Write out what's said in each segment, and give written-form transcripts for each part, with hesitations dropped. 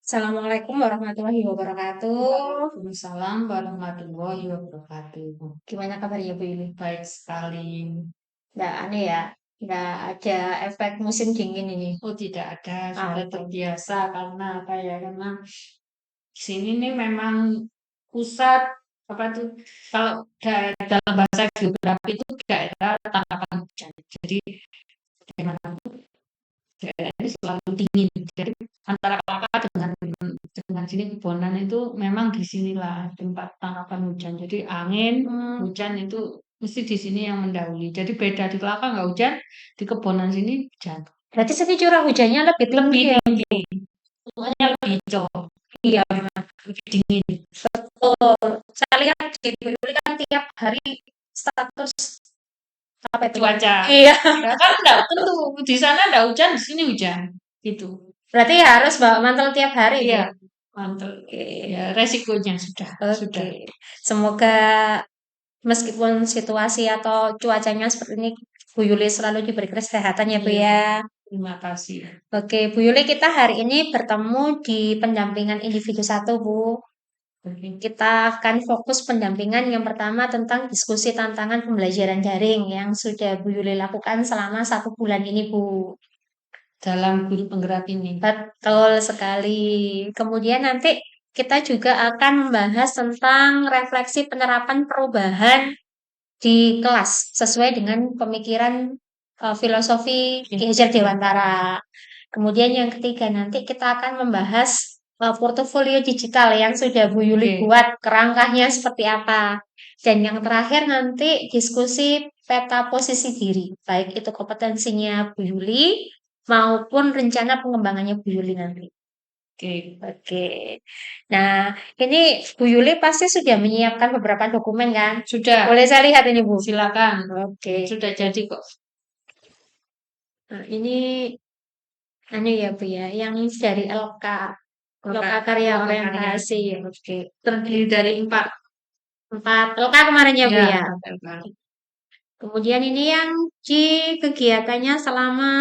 Assalamualaikum warahmatullahi wabarakatuh. Waalaikumsalam warahmatullahi wabarakatuh. Gimana kabarnya Bu Yuli? Baik sekali. Nggak aneh ya, nggak ada efek musim dingin ini. Oh, tidak ada, sudah Oke. terbiasa karena apa ya? Karena di sini nih memang pusat apa tuh? Kalau dalam bahasa geografi itu daerah tangkapan hujan. Jadi bagaimanapun daerah ini selalu dingin. Jadi antara Kalaka dengan sini Kebonan itu memang di sinilah tempat tangkapan hujan. Jadi angin, Hmm, hujan itu mesti di sini yang mendahului. Jadi beda di Kelaka nggak hujan, di Kebonan sini hujan. berarti sini curah hujannya lebih tinggi Lebih ya, tinggi, Bu? makanya lebih hijau, Iya, lebih dingin. betul. Saya lihat di Bu Yuli kan tiap hari status apa itu? Cuaca. Iya, Ya kan enggak tentu di sana enggak hujan, di sini hujan. Gitu. berarti harus bawa mantel tiap hari, Bu. Iya, mantul. Ya, Oke, resikonya sudah. oke. Semoga meskipun situasi atau cuacanya seperti ini, Bu Yuli selalu diberi kesehatan ya, Bu Iya, ya. terima kasih. Oke, Bu Yuli, kita hari ini bertemu di pendampingan individu satu, Bu. Oke. Kita akan fokus pendampingan yang pertama tentang diskusi tantangan pembelajaran daring yang sudah Bu Yuli lakukan selama 1 bulan ini, Bu. Dalam guru penggerak ini. Betul sekali. Kemudian nanti kita juga akan membahas tentang refleksi penerapan perubahan di kelas sesuai dengan pemikiran filosofi Ki Oke. Hajar Dewantara. Kemudian yang ketiga nanti kita akan membahas portofolio digital yang sudah Bu Yuli Oke. buat, kerangkanya seperti apa. Dan yang terakhir nanti diskusi peta posisi diri, baik itu kompetensinya Bu Yuli maupun rencana pengembangannya Bu Yuli nanti. Oke. Oke. Nah, ini Bu Yuli pasti sudah menyiapkan beberapa dokumen kan? Sudah, Boleh saya lihat ini, Bu? silakan. Oke. Sudah jadi kok. Nah, ini anu ya, Bu ya, yang dari LK, LK Loka, Karya loka karya. Orientasi. Oke. Terdiri dari 4. 4 LK kemarin ya, Bu Ya, ya. 4 LK. Kemudian ini yang di kegiatannya selama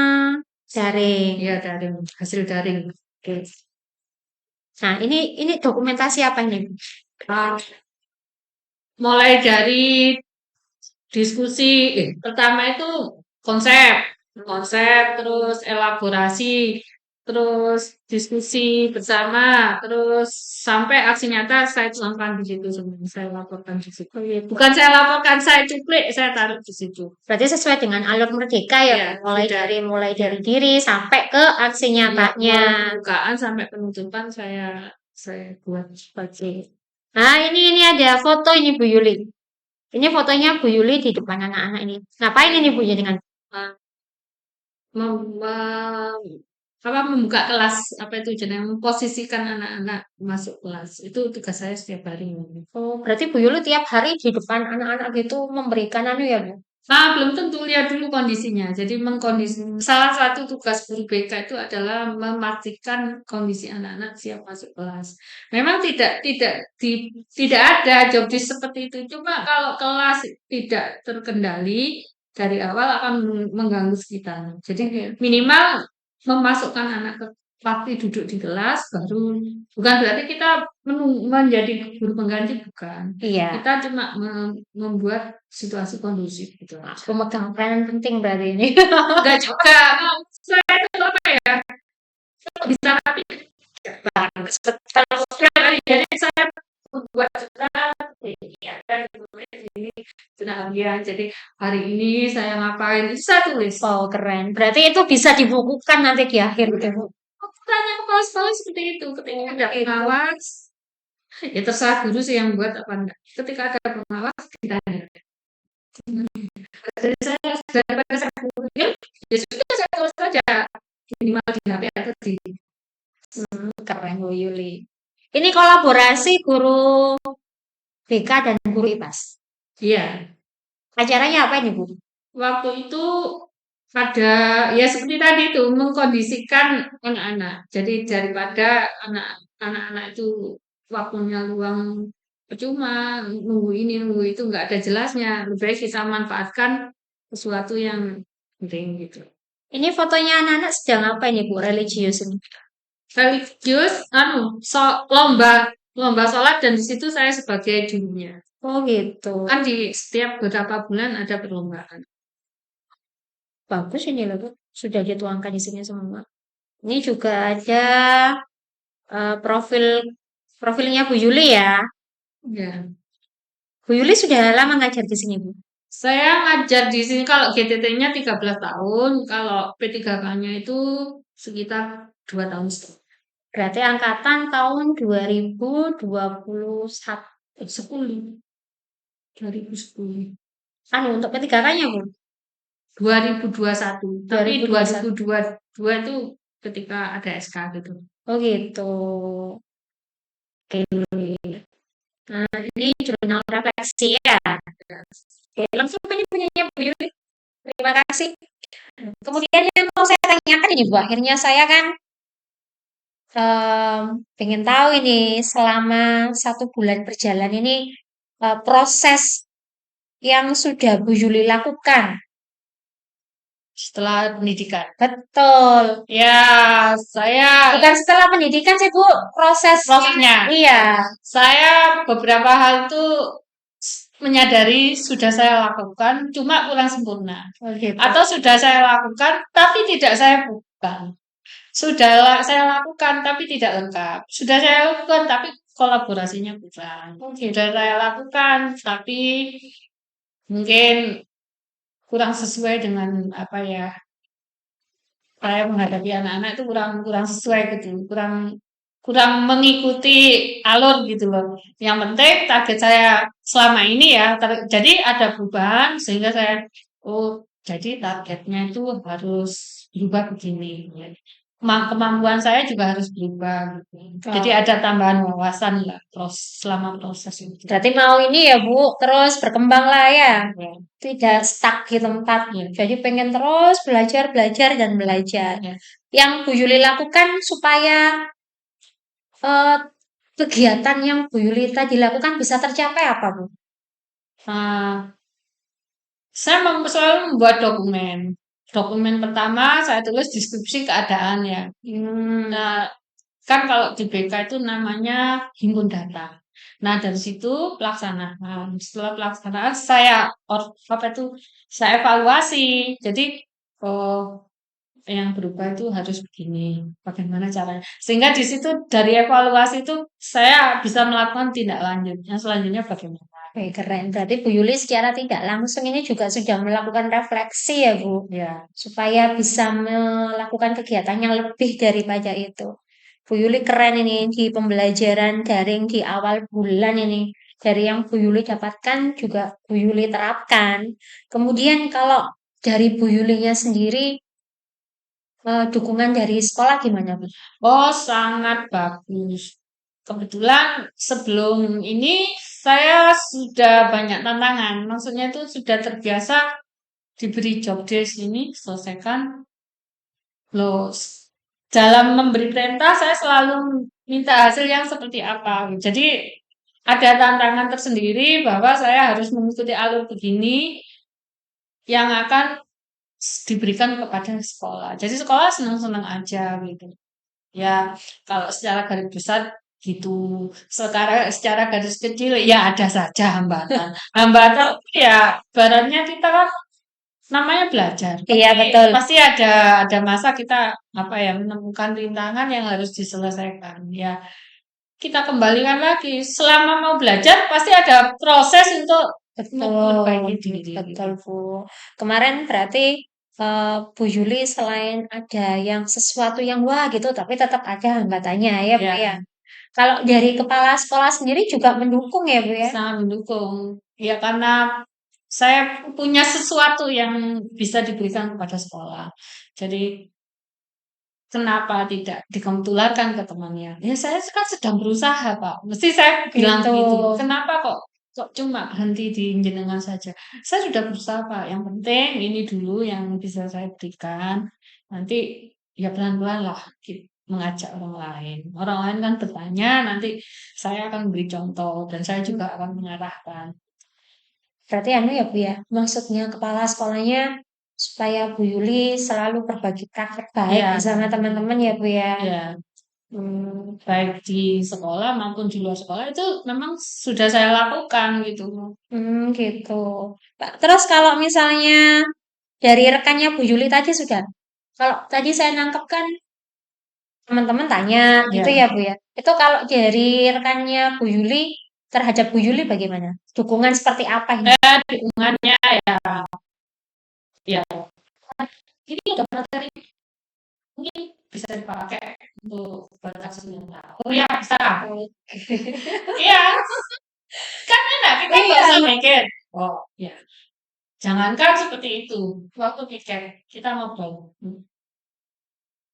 daring. Ya, daring. Hasil daring. Oke. Nah, ini dokumentasi apa ini, Bu? Ah, mulai dari diskusi, pertama itu konsep, konsep, terus elaborasi, terus diskusi bersama, terus sampai aksi nyata saya tuangkan di situ semua, saya laporkan di situ. Oh, iya, Bu. Bukan saya laporkan, saya cuplik, saya taruh di situ. Berarti sesuai dengan alur merdeka ya, Ya, Bu? sudah. Mulai Ya, dari diri sampai ke aksi ya, nyatanya. mulai pembukaan sampai penutupan saya buat. Oke. Nah, ini ada foto ini Bu Yuli. Ini fotonya Bu Yuli di depan anak-anak ini. Ngapain ini Bu ya dengan Mem- mem- membuka kelas apa itu jenenge memposisikan anak-anak masuk kelas itu tugas saya setiap hari. Oh, berarti Bu Yuli tiap hari di depan anak-anak gitu memberikan anu ya, Bu? Belum tentu lihat dulu kondisinya. Jadi mengkondisi salah satu tugas guru BK itu adalah memastikan kondisi anak-anak siap masuk kelas. Memang tidak ada job desk seperti itu. Cuma kalau kelas tidak terkendali dari awal akan mengganggu sekitar. Jadi minimal memasukkan anak ke pasti duduk di kelas baru bukan berarti kita menjadi guru pengganti bukan. Iya, Kita cuma membuat situasi kondusif gitu aja. pemegang peranan penting berarti ini. Enggak juga, saya itu apa ya, kalau bisa tapi Bagus, betul. jadi saya membuat surat, ya, dan ditulis di zona harian. Jadi hari ini saya ngapain, itu saya tulis. Oh, keren. Berarti itu bisa dibukukan nanti di akhir gitu, Bu. Tanya kepala sekolah seperti itu, ketika ada pengawas, ya terserah guru sih yang buat apa enggak. Ketika ada pengawas, ditanya. Jadi saya daripada saya kemudian, ya sudah saya tulis saja minimal di HP atau di. Keren Bu Yuli. Ini kolaborasi guru BK dan guru IPAS. Iya, Acaranya apa ini, Bu? waktu itu ada ya seperti tadi itu mengkondisikan anak-anak. Jadi daripada anak-anak itu waktunya luang percuma nunggu ini nunggu itu nggak ada jelasnya. Lebih baik kita manfaatkan sesuatu yang penting gitu. Ini fotonya anak-anak sedang apa ini, Bu? Religius ini. religius, lomba lomba sholat dan di situ saya sebagai jurinya. Oh gitu. Kan di setiap beberapa bulan ada perlombaan. Bagus ini loh, Bu. Sudah dituangkan isinya semua. Ini juga ada profil profilnya Bu Yuli ya. Ya. Bu Yuli sudah lama ngajar di sini, Bu. Saya ngajar di sini kalau GTT-nya 13 tahun, kalau P3K-nya itu sekitar 2 tahun setengah. Berarti angkatan tahun 2021. 10, 2010. Anu untuk P3K-nya, Bu. 2021. Tapi 2021. 2022 itu ketika ada SK gitu. Oh gitu. Oke. Nah, ini jurnal refleksi ya. Oke, langsung ini punyanya Bu Yuli. Terima kasih. Kemudian yang mau saya tanyakan ini Bu, akhirnya saya kan pengen tahu ini selama 1 bulan berjalan ini proses yang sudah Bu Yuli lakukan. Setelah pendidikan. Betul. Ya, saya Bukan setelah pendidikan sih Bu, prosesnya. prosesnya. Iya. Saya beberapa hal itu menyadari sudah saya lakukan, cuma kurang sempurna. Oh gitu. Atau sudah saya lakukan, tapi tidak saya bukan. Sudah saya lakukan, tapi tidak lengkap. Sudah saya lakukan, tapi kolaborasinya kurang. Oh gitu. Sudah saya lakukan, tapi mungkin kurang sesuai dengan apa ya, saya menghadapi anak-anak itu kurang kurang sesuai gitu, kurang kurang mengikuti alur gitu loh. Yang penting target saya selama ini ya, jadi ada perubahan sehingga saya, oh jadi targetnya itu harus berubah begini. Ya. Kemampuan saya juga harus berubah gitu. Jadi Oh. ada tambahan wawasan lah selama proses itu. Berarti mau ini ya Bu, terus berkembang lah ya. Ya. Tidak stuck di tempat. Jadi pengen terus belajar, belajar, dan belajar. Ya. Yang Bu Yuli lakukan supaya eh, kegiatan yang Bu Yuli tadi lakukan bisa tercapai apa Bu? Nah, saya selalu membuat dokumen. Dokumen pertama saya tulis deskripsi keadaan ya. Nah, kan kalau di BK itu namanya himpun data. Nah, dari situ pelaksanaan. Setelah pelaksanaan apa itu saya evaluasi. Jadi oh yang berubah itu harus begini. Bagaimana caranya? Sehingga di situ dari evaluasi itu saya bisa melakukan tindak lanjut. Yang selanjutnya bagaimana? Oke, keren. Berarti Bu Yuli secara tidak langsung ini juga sudah melakukan refleksi ya Bu, Ya. supaya bisa melakukan kegiatan yang lebih daripada itu. Bu Yuli keren ini di pembelajaran daring di awal bulan ini. Dari yang Bu Yuli dapatkan juga Bu Yuli terapkan. Kemudian kalau dari Bu Yulinya sendiri, dukungan dari sekolah gimana Bu? Oh, sangat bagus. Kebetulan sebelum ini saya sudah banyak tantangan. Maksudnya itu sudah terbiasa diberi job desk ini, selesaikan. Loh, dalam memberi perintah saya selalu minta hasil yang seperti apa. Jadi ada tantangan tersendiri bahwa saya harus mengikuti alur begini yang akan diberikan kepada sekolah. Jadi sekolah senang-senang aja gitu. Ya, kalau secara garis besar gitu. Sekarang secara garis kecil ya ada saja hambatan. Hambatan ya barannya kita kan namanya belajar. Iya betul. Pasti ada masa kita apa ya menemukan rintangan yang harus diselesaikan. Ya, kita kembalikan lagi. Selama mau belajar pasti ada proses untuk Betul, memperbaiki diri. betul Bu. Kemarin berarti Bu Yuli selain ada yang sesuatu yang wah gitu, tapi tetap ada hambatannya ya Bu Ya, ya. Kalau dari kepala sekolah sendiri juga mendukung ya Bu ya. sangat mendukung. Ya karena saya punya sesuatu yang bisa diberikan kepada sekolah. Jadi kenapa tidak dikemularkan ke temannya? Ya saya kan sedang berusaha Pak. Mesti saya bilang Gitu. begitu. Kenapa kok cuma berhenti di jenengan saja? Saya sudah berusaha Pak. Yang penting ini dulu yang bisa saya berikan. Nanti ya pelan-pelan lah mengajak orang lain. Orang lain kan bertanya, nanti saya akan beri contoh dan saya juga akan mengarahkan. Berarti anu ya Bu ya, maksudnya kepala sekolahnya supaya Bu Yuli selalu berbagi praktek baik Ya, bersama teman-teman ya Bu ya. ya. Baik di sekolah maupun di luar sekolah itu memang sudah saya lakukan gitu. Gitu. Pak, terus kalau misalnya dari rekannya Bu Yuli tadi sudah. Kalau tadi saya nangkep kan teman-teman tanya gitu Ya, ya Bu ya. Itu kalau dari rekannya Bu Yuli terhadap Bu Yuli bagaimana? Dukungan seperti apa ini? dukungannya ya ini udah materi mungkin bisa dipakai untuk berkasih nyata. Oh ya bisa. Oh, Iya, kan enak kita nggak usah iya. mikir. Oh ya, jangankan seperti itu. Waktu tiket kita ngobrol,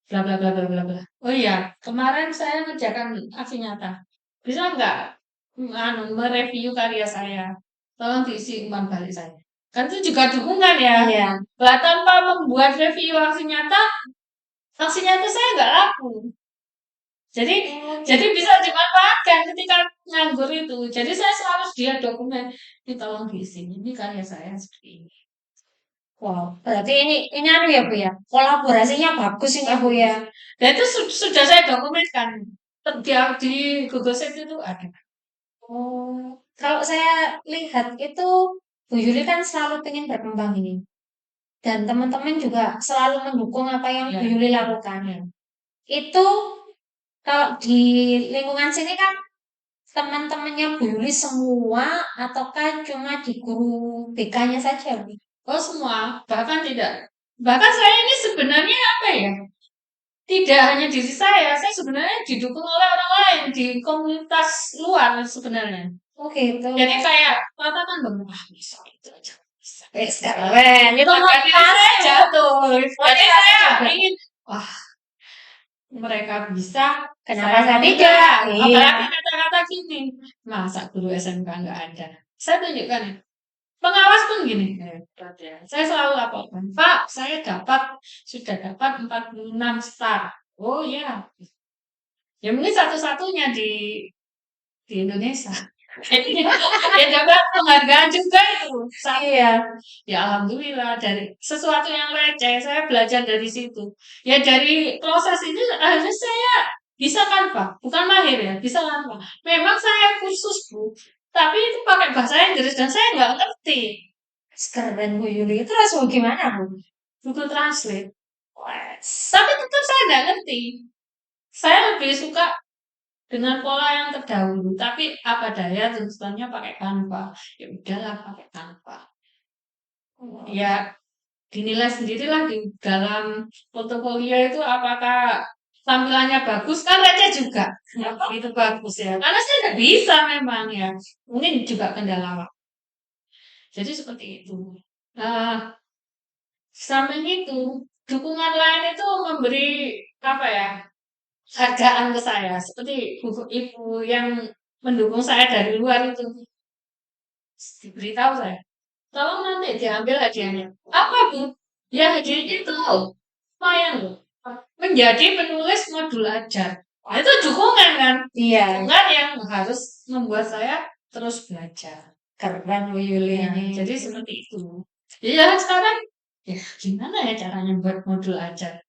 bla bla bla bla bla bla. Oh iya, kemarin saya ngerjakan aksi nyata. Bisa nggak mereview karya saya? Tolong diisi umpan balik saya. Kan itu juga dukungan ya. Iya. Lah tanpa membuat review aksi nyata saya nggak laku. Jadi jadi bisa dimanfaatkan ketika nganggur itu. Jadi saya selalu dia dokumen. Ini tolong diisi. Ini karya saya seperti ini. Wow, berarti ini anu ya Bu ya. Kolaborasinya bagus ini Bu ya. Dan itu sudah saya dokumenkan. Di Google Sheet itu ada. Oh, kalau saya lihat itu Bu Yuli kan selalu ingin berkembang ini. Dan teman-teman juga selalu mendukung apa yang Bu Ya. Yuli lakukan. Ya. Itu kalau di lingkungan sini kan teman-temannya Bu Yuli semua ataukah cuma di guru BK-nya saja Bu? Oh semua, bahkan tidak. Bahkan saya ini sebenarnya apa ya? Tidak hanya diri saya sebenarnya didukung oleh orang lain di komunitas luar sebenarnya. Oh gitu. Jadi kayak katakan dong, wah bisa itu aja bisa. Keren, itu Jadi motivasi saya jatuh. Jadi motivasi saya juga. ingin, wah mereka bisa, Kenapa saya saya mau tidak? enggak. Iya. Apalagi kata-kata gini, masa guru SMK nggak ada. Saya tunjukkan ya. Pengawas pun gini, hebat ya. Saya selalu laporkan, Pak, saya sudah dapat 46 star. Oh ya, ya mungkin satu-satunya di Indonesia. Jadi ya dapat penghargaan juga itu. Iya. Ya alhamdulillah dari sesuatu yang receh saya belajar dari situ. Ya dari proses ini akhirnya saya bisa kan Pak, bukan mahir ya, bisa kan Pak. Memang saya khusus Bu, tapi itu pakai bahasa Inggris dan saya nggak ngerti. Keren Bu Yuli. Terus mau gimana Bu? Google Translate. Wes. Tapi tetap saya nggak ngerti. Saya lebih suka dengan pola yang terdahulu. Tapi apa daya tuntutannya pakai Canva. Ya udahlah pakai Canva. Ya dinilai sendirilah di dalam portofolio itu apakah tampilannya bagus kan receh juga. Ya, itu bagus ya. Karena saya nggak bisa memang ya. Mungkin juga kendala waktu. Jadi seperti itu. Nah, samping itu dukungan lain itu memberi apa ya hargaan ke saya seperti ibu yang mendukung saya dari luar itu diberitahu saya tolong nanti diambil hadiahnya apa Bu ya hadiahnya itu lumayan loh menjadi penulis modul ajar. Nah, itu dukungan kan Iya. dukungan yang harus membuat saya terus belajar. Keren Bu Yuli Ya, ini. jadi seperti itu ya sekarang ya gimana ya caranya buat modul ajar.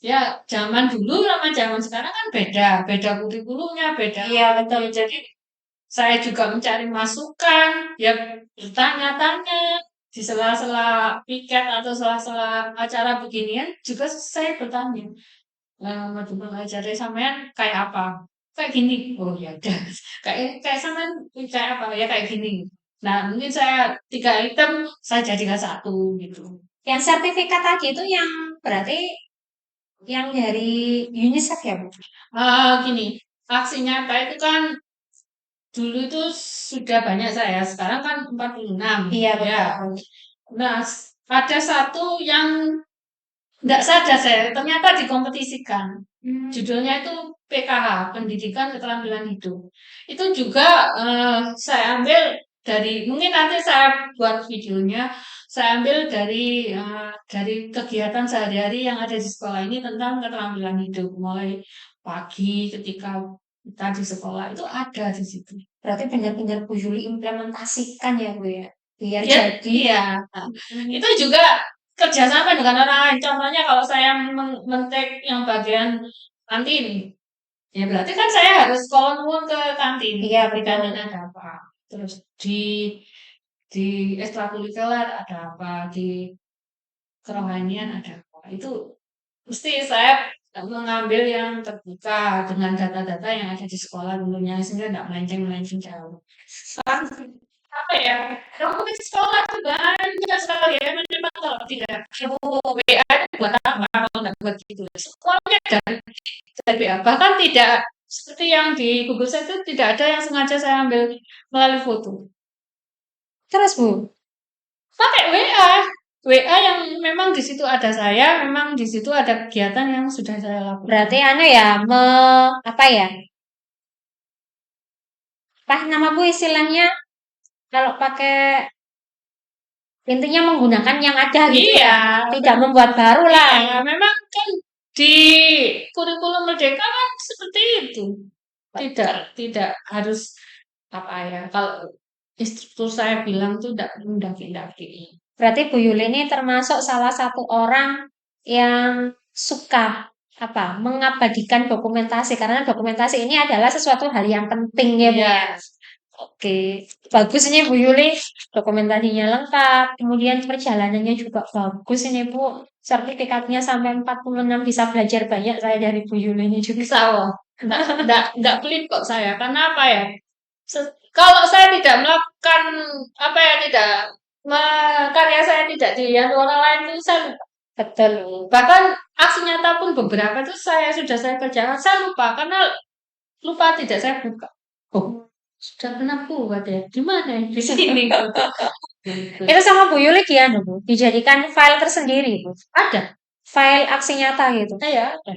Ya, zaman dulu sama zaman sekarang kan beda, beda kurikulumnya, beda. Iya betul. Jadi saya juga mencari masukan, ya bertanya-tanya di sela-sela piket atau sela-sela acara beginian juga saya bertanya. Waktu belajar sampean kayak apa? Kayak gini. Oh ya udah. Kayak kayak sampean kayak apa? Ya kayak gini. Nah, mungkin saya 3 item saya jadikan satu gitu. Yang sertifikat tadi itu yang berarti yang dari UNICEF ya Bu? Gini, aksi nyata itu kan dulu itu sudah banyak saya, sekarang kan 46. Iya Ya. betul. Nah, ada satu yang tidak saja saya, ternyata dikompetisikan. Judulnya itu PKH, Pendidikan Keterampilan Hidup. Itu juga saya ambil dari, mungkin nanti saya buat videonya, saya ambil dari kegiatan sehari-hari yang ada di sekolah ini tentang keterampilan hidup. Mulai pagi ketika kita di sekolah itu ada di situ. Berarti benar-benar Bu Yuli implementasikan ya Bu ya? Biar Ya, jadi. iya. Nah, itu juga kerjasama dengan orang lain. Contohnya kalau saya men-take yang bagian kantin, Ya berarti kan saya harus kalau nuwun ke kantin, Iya, di betul. kantin ada apa, terus di ekstrakurikuler ada apa, di kerohanian ada apa. Itu mesti saya mengambil yang terbuka dengan data-data yang ada di sekolah dulunya sehingga tidak melenceng-melenceng jauh. Kan apa ya? Dokumen sekolah juga banyak sekali ya. Memang kalau tidak WA buat apa kalau nggak buat gitu. Sekolahnya dari WA. Bahkan tidak seperti yang di Google Sheet itu tidak ada yang sengaja saya ambil melalui foto. Terus Bu, Pakai WA. WA yang memang di situ ada saya, memang di situ ada kegiatan yang sudah saya lakukan. berarti anu ya, apa ya? Apa nama Bu istilahnya? Kalau pakai intinya menggunakan yang ada gitu ya. Iya, Tidak membuat baru lah. iya, memang kan di kurikulum Merdeka kan seperti itu. Tidak harus apa ya. Kalau instruktur saya bilang tuh tidak mendaki-daki. Berarti Bu Yuli ini termasuk salah satu orang yang suka apa mengabadikan dokumentasi karena dokumentasi ini adalah sesuatu hal yang penting ya Bu Iya, ya. Oke, bagus ini Bu Yuli, dokumentasinya lengkap, kemudian perjalanannya juga bagus ini Bu. Sertifikatnya sampai 46 bisa belajar banyak saya dari Bu Yuli ini juga. insya Allah. Enggak pelit kok saya. Karena apa ya? Kalau saya tidak melakukan apa ya tidak karya saya tidak dilihat orang lain itu saya lupa. Betul. Bahkan aksi nyata pun beberapa itu sudah saya kerjakan saya lupa karena lupa tidak saya buka. Oh, sudah pernah buat ya? Di mana ya? Di sini. Gitu. Itu sama Bu Yuli gimana Bu? Dijadikan file tersendiri Bu. Ada. File aksi nyata gitu. Ya, ada.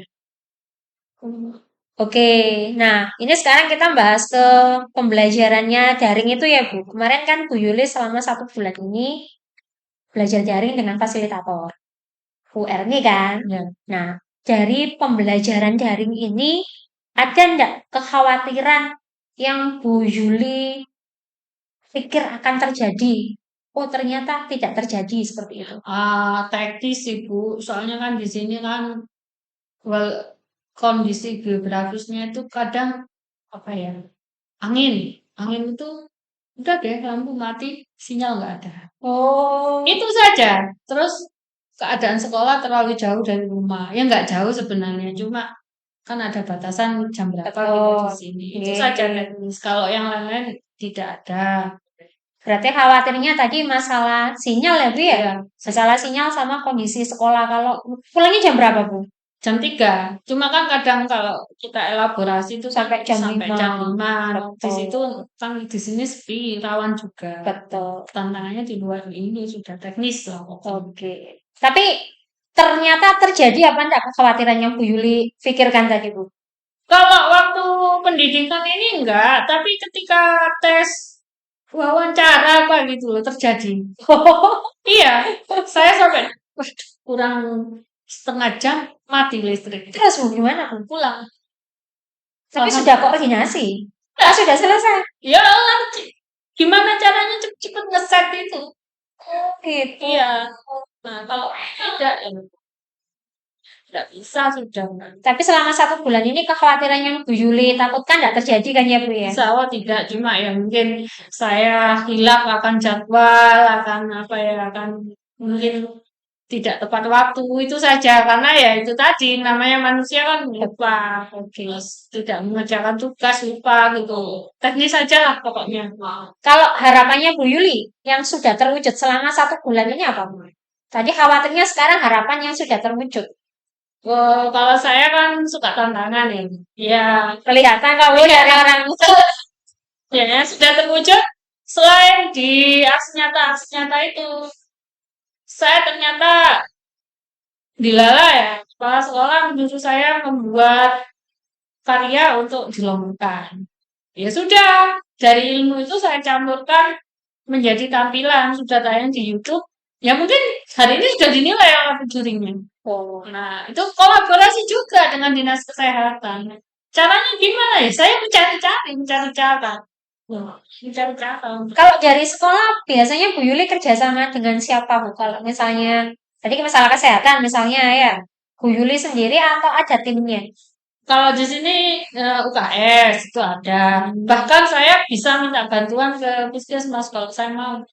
Oke, nah ini sekarang kita bahas ke pembelajarannya daring itu ya Bu. Kemarin kan Bu Yuli selama 1 bulan ini belajar daring dengan fasilitator UR nih kan. Ya. Nah, dari pembelajaran daring ini ada nggak kekhawatiran yang Bu Yuli pikir akan terjadi? Oh, ternyata tidak terjadi seperti itu. Teknis sih Bu. Soalnya kan di sini kan well, kondisi geografisnya itu kadang apa ya? Angin. Angin itu udah deh lampu mati, sinyal nggak ada. Oh, Itu saja. Terus keadaan sekolah terlalu jauh dari rumah. Ya nggak jauh sebenarnya, cuma kan ada batasan jam berapa kita di betul. sini. Itu saja Oke. teknis. Kalau yang lain-lain tidak ada. Berarti khawatirnya tadi masalah sinyal ya Bu ya? Ya, Masalah sinyal sama kondisi sekolah. Kalau pulangnya jam berapa Bu? jam 3. Cuma kan kadang kalau kita elaborasi itu kan Sampai jam sampai 5. jam 5. Di Betul. situ kan di sini sepi, rawan juga. Betul. Tantangannya di luar ini sudah teknis lah pokoknya. Oke. Tapi ternyata terjadi apa enggak kekhawatiran yang Bu Yuli pikirkan tadi Bu? Kalau waktu pendidikan ini enggak, tapi ketika tes wawancara apa gitu loh terjadi. Iya, saya sampai waduh, kurang setengah jam mati listrik. Terus Bu gimana Bu? Pulang. Tapi Paham? sudah koordinasi. Ah, sudah selesai. Ya Allah, gimana caranya cepet-cepet ngeset itu? Oh, gitu. Iya. Nah, kalau tidak ya tidak bisa sudah. Tapi selama 1 bulan ini kekhawatiran yang Bu Yuli takutkan enggak terjadi kan ya Bu ya? Insya Allah tidak, cuma ya mungkin saya hilaf akan jadwal, akan apa ya, akan mungkin tidak tepat waktu itu saja karena ya itu tadi namanya manusia kan lupa, terus tidak mengerjakan tugas lupa gitu. Teknis saja lah pokoknya. Kalau harapannya Bu Yuli yang sudah terwujud selama 1 bulan ini apa Bu? Tadi khawatirnya sekarang harapan yang sudah terwujud. Kalau saya kan suka tantangan ya. Ya, Kelihatan kamu dari orang ya sudah terwujud. Selain di aksi nyata itu, saya ternyata dilala ya. Kepala sekolah menyuruh saya membuat karya untuk dilombakan. Ya sudah, dari ilmu itu saya campurkan menjadi tampilan sudah tayang di YouTube. Ya mungkin hari ini sudah dinilai oleh jurinya. Oh, Nah, itu kolaborasi juga dengan dinas kesehatan. Caranya gimana ya? Saya mencari cara. Mencari cara. kalau dari sekolah biasanya Bu Yuli kerjasama dengan siapa Bu? Kalau misalnya tadi masalah kesehatan misalnya ya, Bu Yuli sendiri atau ada timnya? Kalau di sini UKS itu ada. Bahkan saya bisa minta bantuan ke puskesmas kalau saya mau.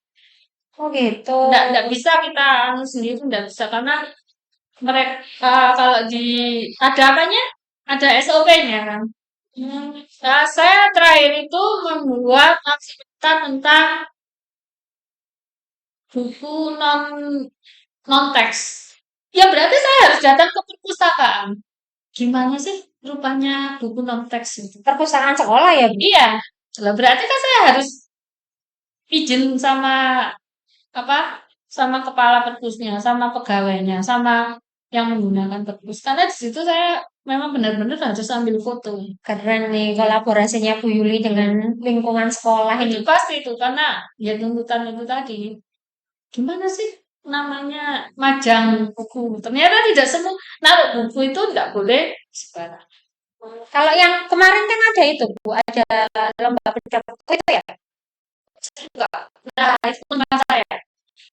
Oh gitu. Nggak bisa kita anu sendiri, nggak bisa karena mereka kalau di ada apanya? Ada SOP-nya kan. Nah, saya terakhir itu membuat aksi peta tentang buku non teks. Ya berarti saya harus datang ke perpustakaan. Gimana sih rupanya buku non teks itu? Perpustakaan sekolah ya, Bu? Iya, lah berarti kan saya harus izin sama apa? Sama kepala perpusnya, sama pegawainya, sama yang menggunakan perpus. Karena di situ saya memang benar-benar harus ambil foto. Keren nih kolaborasinya Bu Yuli dengan lingkungan sekolah ini. Itu pasti itu karena ya tuntutan itu tadi. Gimana sih namanya majang buku? Ternyata tidak semua naruh buku itu tidak boleh sembarangan. Kalau yang kemarin kan ada itu, Bu, ada lomba baca buku itu ya? Enggak. Nah, itu teman saya.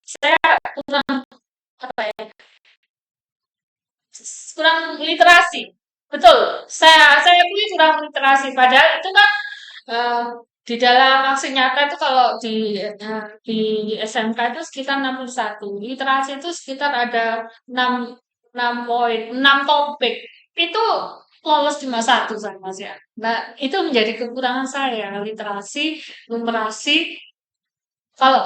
Saya kurang apa ya? Kurang literasi. Betul. Saya akui kurang literasi. Padahal itu kan eh, di dalam aksi nyata itu kalau di SMK itu sekitar 61. Literasi itu sekitar ada 6 6 poin, 6 topik. Itu lolos cuma satu sama Mas ya. Nah, itu menjadi kekurangan saya, literasi, numerasi. Kalau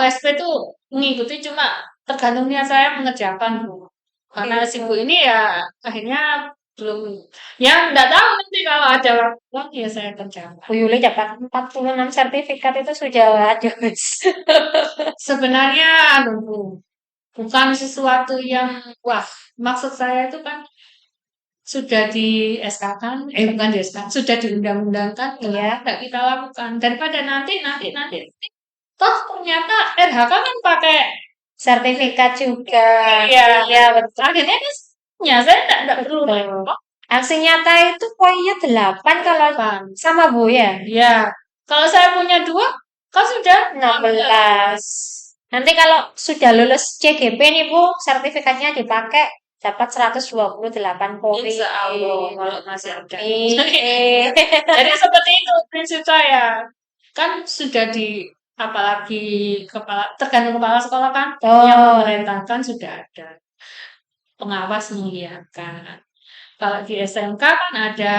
SP itu mengikuti cuma tergantung niat saya mengerjakan Bu. Karena sibuk ini ya akhirnya belum ya nggak tahu nanti kalau ada waktu luang ya saya kerjakan. Bu Yuli dapat 46 sertifikat itu sudah ada, Mas. Sebenarnya aduh, Bu, bukan sesuatu yang wah, maksud saya itu kan sudah di SK kan, bukan di SK, sudah diundang-undangkan, ya nggak kita lakukan daripada nanti, toh ternyata RHK kan pakai Sertifikat juga. iya, Iya, betul. akhirnya kan ya saya nggak perlu repot. Aksi nyata itu poinnya 8 kalau Pan. sama Bu ya? Ya, kalau saya punya dua, kan sudah 16. Nanti kalau sudah lulus CGP nih Bu, sertifikatnya dipakai dapat 128 poin. Insya Allah kalau masih ada. Amin. Jadi seperti itu prinsip saya. Kan sudah apalagi tergantung kepala sekolah kan, yang Oh, memerintahkan sudah ada. Pengawas mengiyakan. Kalau di SMK kan ada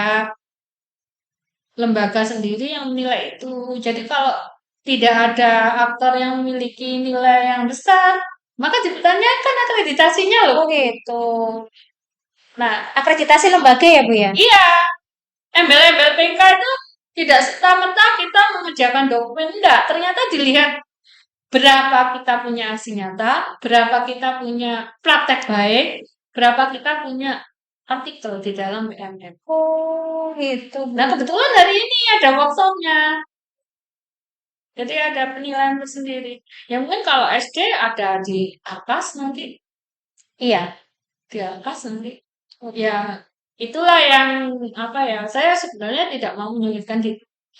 lembaga sendiri yang menilai itu. Jadi kalau tidak ada aktor yang memiliki nilai yang besar, maka dipertanyakan akreditasinya loh. oh gitu. Nah, Akreditasi lembaga ya Bu ya? iya, embel-embel PK itu tidak serta-merta kita mengerjakan dokumen. Enggak, ternyata dilihat berapa kita punya aksi nyata, berapa kita punya praktek baik, berapa kita punya artikel di dalam BMM. Oh gitu Bu. Nah, kebetulan hari ini ada workshopnya. Jadi ada penilaian tersendiri. Ya mungkin kalau SD ada di atas nanti, Iya. di atas nanti. Ya itulah yang apa ya? Saya sebenarnya tidak mau menyulitkan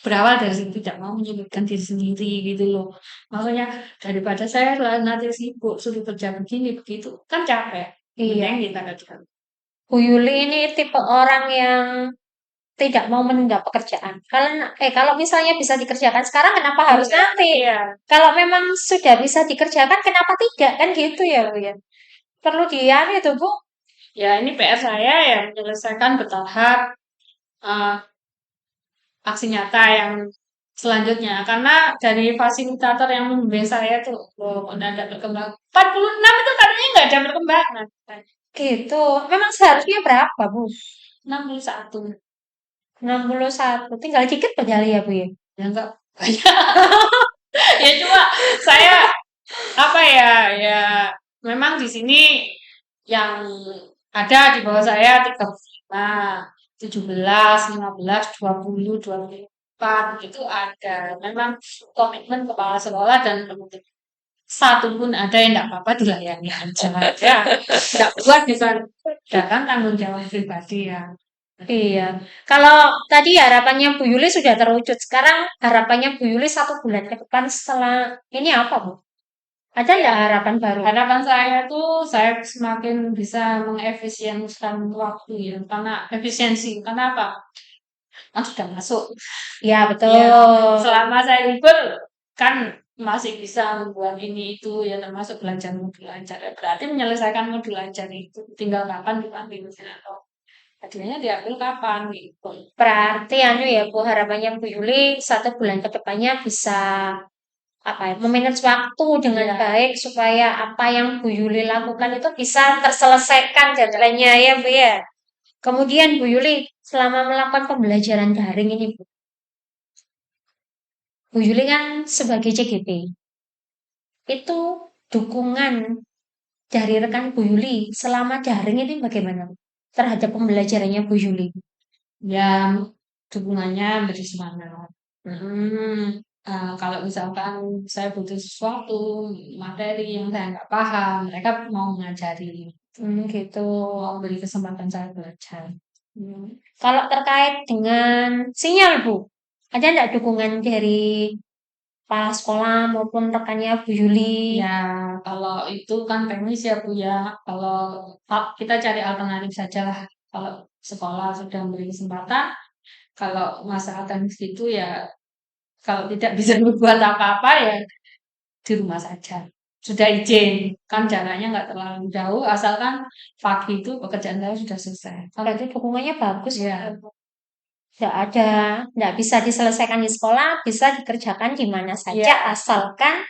berawal dari situ tidak mau menyulitkan diri sendiri gitu loh. Maksudnya daripada saya nanti sibuk suruh kerja begini begitu kan capek. Iya. Mending kita kerja. Bu Yuli ini tipe orang yang tidak mau menunda pekerjaan. Kalau misalnya bisa dikerjakan sekarang, kenapa harus nanti? Iya. Kalau memang sudah bisa dikerjakan, kenapa tidak? Kan gitu ya, Bu ya. Perlu dianu itu, Bu. Ya ini PR saya ya menyelesaikan bertahap eh, aksi nyata yang selanjutnya karena dari fasilitator yang membimbing saya tuh udah ada perkembangan 46 itu katanya nggak ada perkembangan Gitu. Memang seharusnya berapa, Bu? 61 61. Tinggal dikit berjali ya, Bu ya. ya enggak banyak ya cuma saya apa ya ya memang di sini yang ada di bawah saya 35 17 15 20 24 itu ada memang komitmen kepala sekolah dan teman-teman satu pun ada yang enggak apa-apa dilayani aja ya enggak buat bisa kan tanggung jawab pribadi ya. Iya. Kalau tadi harapannya Bu Yuli sudah terwujud. Sekarang harapannya Bu Yuli 1 bulan ke depan setelah ini apa, Bu? Ada nggak harapan baru? Harapan saya tuh saya semakin bisa mengefisienkan waktu ya, karena efisiensi. Karena apa? Kan sudah masuk. Ya, Ya, betul. selama saya libur kan masih bisa membuat ini itu ya termasuk belajar modul ajar. Ya, berarti menyelesaikan modul ajar itu tinggal kapan dipanggil atau hadiahnya diambil kapan gitu. Berarti anu ya Bu, harapannya Bu Yuli 1 bulan ke depannya bisa apa ya, memanage waktu dengan Iya, baik supaya apa yang Bu Yuli lakukan itu bisa terselesaikan deadline-nya ya Bu ya. Kemudian Bu Yuli selama melakukan pembelajaran daring ini Bu Yuli kan sebagai CGP itu dukungan dari rekan Bu Yuli selama daring ini bagaimana Bu? Terhadap pembelajarannya Bu Yuli? ya dukungannya beri semangat. Hmm, Kalau misalkan saya butuh sesuatu, materi yang saya nggak paham, mereka mau ngajari, gitu. mau beri kesempatan saya belajar. Hmm. Kalau terkait dengan sinyal Bu, ada nggak dukungan dari kepala sekolah maupun rekannya Bu Yuli? Ya, kalau itu kan teknis ya Bu ya. Kalau kita cari alternatif saja lah. Kalau sekolah sudah memberi kesempatan, kalau masalah teknis itu ya, kalau tidak bisa berbuat apa-apa ya di rumah saja. Sudah izin, kan jaraknya nggak terlalu jauh, asalkan pagi itu pekerjaan saya sudah selesai. Kalau Berarti dukungannya bagus ya, ya. Nggak ada, nggak bisa diselesaikan di sekolah, bisa dikerjakan di mana saja ya, asalkan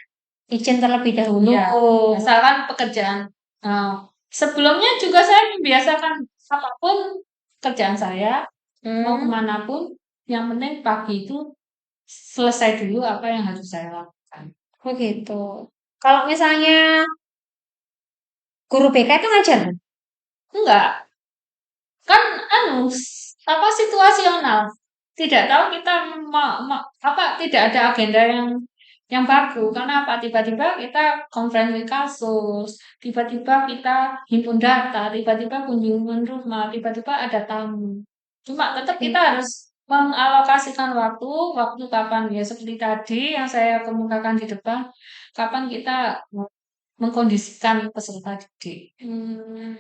izin terlebih dahulu. ya, asalkan pekerjaan. eh, Sebelumnya juga saya membiasakan apapun kerjaan saya, mau Hmm, kemanapun, yang penting pagi itu selesai dulu apa yang harus saya lakukan. begitu. Kalau misalnya guru BK itu ngajar, Bu? Enggak, kan apa situasional. Tidak tahu kita apa tidak ada agenda yang baru. Karena apa? Tiba-tiba kita konferensi kasus, tiba-tiba kita himpun data, tiba-tiba kunjungan rumah, tiba-tiba ada tamu. Cuma tetap kita harus mengalokasikan waktu kapan ya seperti tadi yang saya kemukakan di depan, kapan kita mengkondisikan peserta didik. Hmm,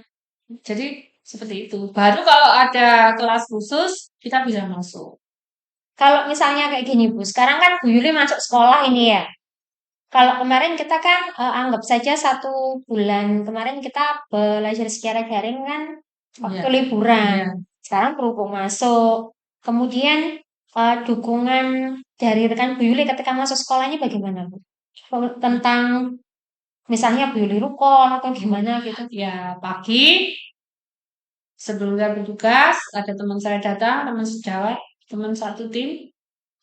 Jadi seperti itu. Baru kalau ada kelas khusus kita bisa masuk. kalau misalnya kayak gini, Bu, sekarang kan Bu Yuli masuk sekolah ini ya. Kalau kemarin kita kan anggap saja 1 bulan kemarin kita belajar secara daring kan waktu Iya, liburan. iya. Sekarang berhubung masuk. Kemudian dukungan dari rekan Bu Yuli ketika masuk sekolahnya bagaimana, Bu? Tentang misalnya Bu Yuli rukun atau gimana gitu. Ya, pagi sebelum saya bertugas, ada teman saya datang, teman sejawat, teman satu tim.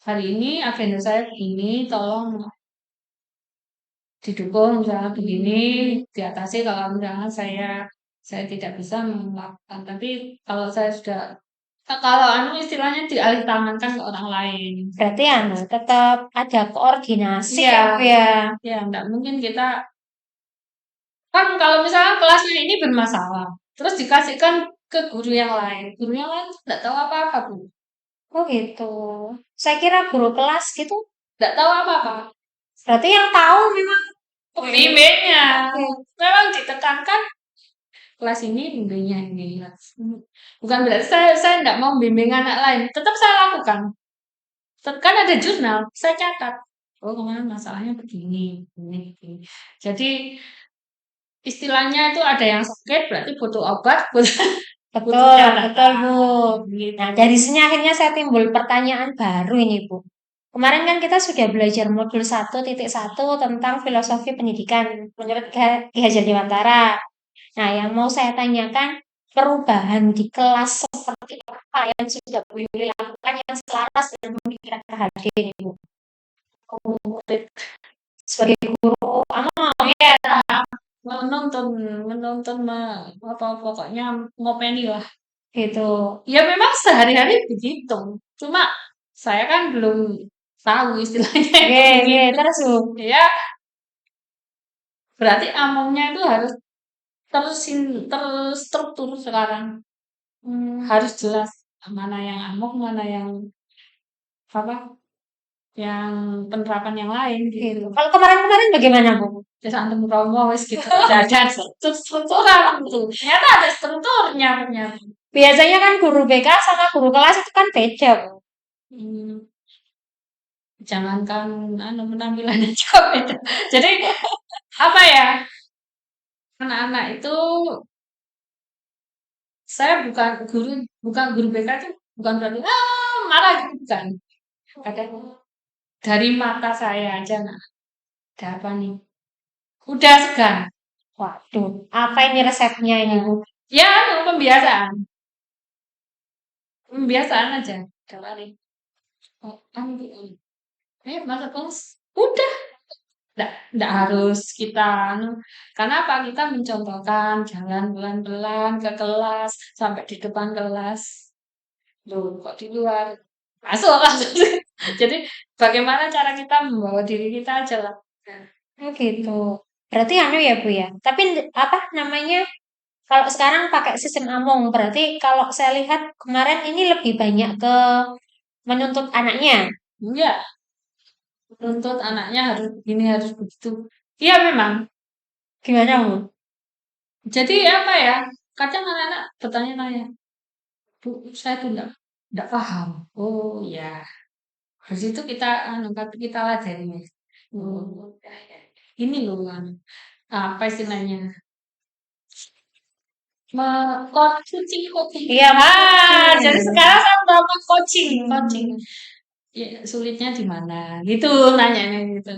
Hari ini agenda saya begini, tolong didukung misalnya begini, diatasi kalau misalnya saya tidak bisa melakukan. Tapi kalau saya sudah kalau istilahnya dialih tangankan ke orang lain. Berarti tetap ada koordinasi Iya, ya, Bu ya. ya nggak mungkin kita kan kalau misalnya kelasnya ini bermasalah, terus dikasihkan ke guru yang lain. Guru yang lain nggak tahu apa-apa, Bu. Oh gitu. Saya kira guru kelas gitu. Nggak tahu apa-apa. Berarti yang tahu memang Pembimbingnya oke. memang ditekankan kelas ini bimbingnya ini. Bukan berarti saya nggak mau bimbing anak lain, tetap saya lakukan. Kan ada jurnal, saya catat. Oh, kemarin masalahnya begini, begini. Jadi istilahnya itu ada yang sakit berarti butuh obat, butuh Betul, betul, catatan Bu. gitu. Nah, dari sini akhirnya saya timbul pertanyaan baru ini, Bu. Kemarin kan kita sudah belajar modul 1.1 tentang filosofi pendidikan menurut Ki Hajar Dewantara. Nah, yang mau saya tanyakan, perubahan di kelas seperti apa yang sudah Bu Yuli lakukan yang selaras dengan pemikiran KHD ini, Bu? Sebagai guru, Iya, menonton, menonton, apa pokoknya ngopeni lah. gitu. Ya memang sehari-hari begitu. Cuma saya kan belum tahu istilahnya itu Oke, oke, begitu. terus, Bu. Ya, berarti amongnya itu harus terstruktur sekarang. Hmm, Harus jelas mana yang among, mana yang apa yang penerapan yang lain Gitu. gitu. Kalau kemarin-kemarin bagaimana, Bu? Terus antem promo wis gitu. Ada strukturan tuh. Ternyata ada strukturnya ternyata. Biasanya kan guru BK sama guru kelas itu kan beda, Bu. Hmm, jangankan penampilannya juga beda. Jadi apa ya? Anak-anak itu saya bukan guru BK itu bukan berarti marah gitu bukan. Kadang dari mata saya aja nah, ada apa nih? Udah segan. Waduh, apa ini resepnya ini, Ya, Bu? ya pembiasaan. Pembiasaan aja. Kemarin. Oh, masa kelas? Udah. Nggak harus kita, karena apa? Kita mencontohkan jalan pelan-pelan ke kelas, sampai di depan kelas. Loh, kok di luar? Masuk langsung. Jadi, bagaimana cara kita membawa diri kita aja lah. Nah, Oh gitu. Berarti anu ya, Bu ya. Tapi apa namanya? Kalau sekarang pakai sistem Among, berarti kalau saya lihat kemarin ini lebih banyak ke menuntut anaknya. enggak, menuntut anaknya harus begini, harus begitu. Iya memang. Gimana, Bu? Jadi apa ya? Kadang anak-anak bertanya-tanya, Bu, saya tuh enggak paham. Oh ya, habis itu kita ladeni. Oh, ya, ya. Ini loh apa istilahnya? Coaching. Iya, Jadi coaching. sekarang saya melakukan coaching. Ya, sulitnya di mana? Gitu nanyanya gitu.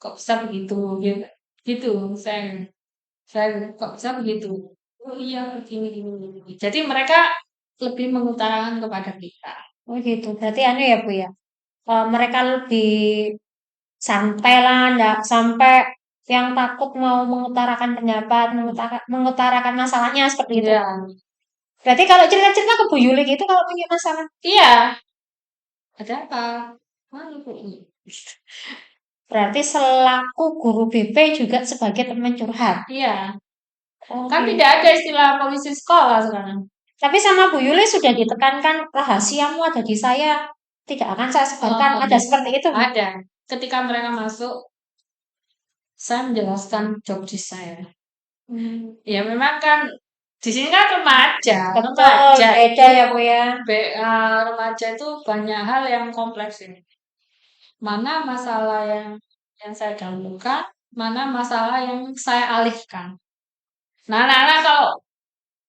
Kok bisa begitu? Gitu. Gitu saya kok bisa begitu? Oh iya begini gini. Jadi mereka lebih mengutarakan kepada kita. Oh gitu. Berarti anu ya, Bu ya. Mereka lebih santai lah, nggak sampai yang takut mau mengutarakan pendapat, mengutarakan masalahnya seperti itu. Iya. Berarti kalau cerita-cerita ke Bu Yuli gitu kalau punya masalah, Iya, ada apa? Mana Bu? berarti selaku guru BP juga sebagai teman curhat. Iya, kan Oke. tidak ada istilah polisi sekolah sekarang. Tapi sama Bu Yuli sudah ditekankan rahasiamu ada di saya, tidak akan saya sebarkan. Oh, Ada seperti itu, Bu? ada. Ketika mereka masuk, saya menjelaskan job desk saya. Hmm. Ya memang kan di sini kan remaja, Betul, beda ya, Bu ya. remaja itu banyak hal yang kompleks ini. Mana masalah yang saya dahulukan, mana masalah yang saya alihkan. Nah, anak-anak kalau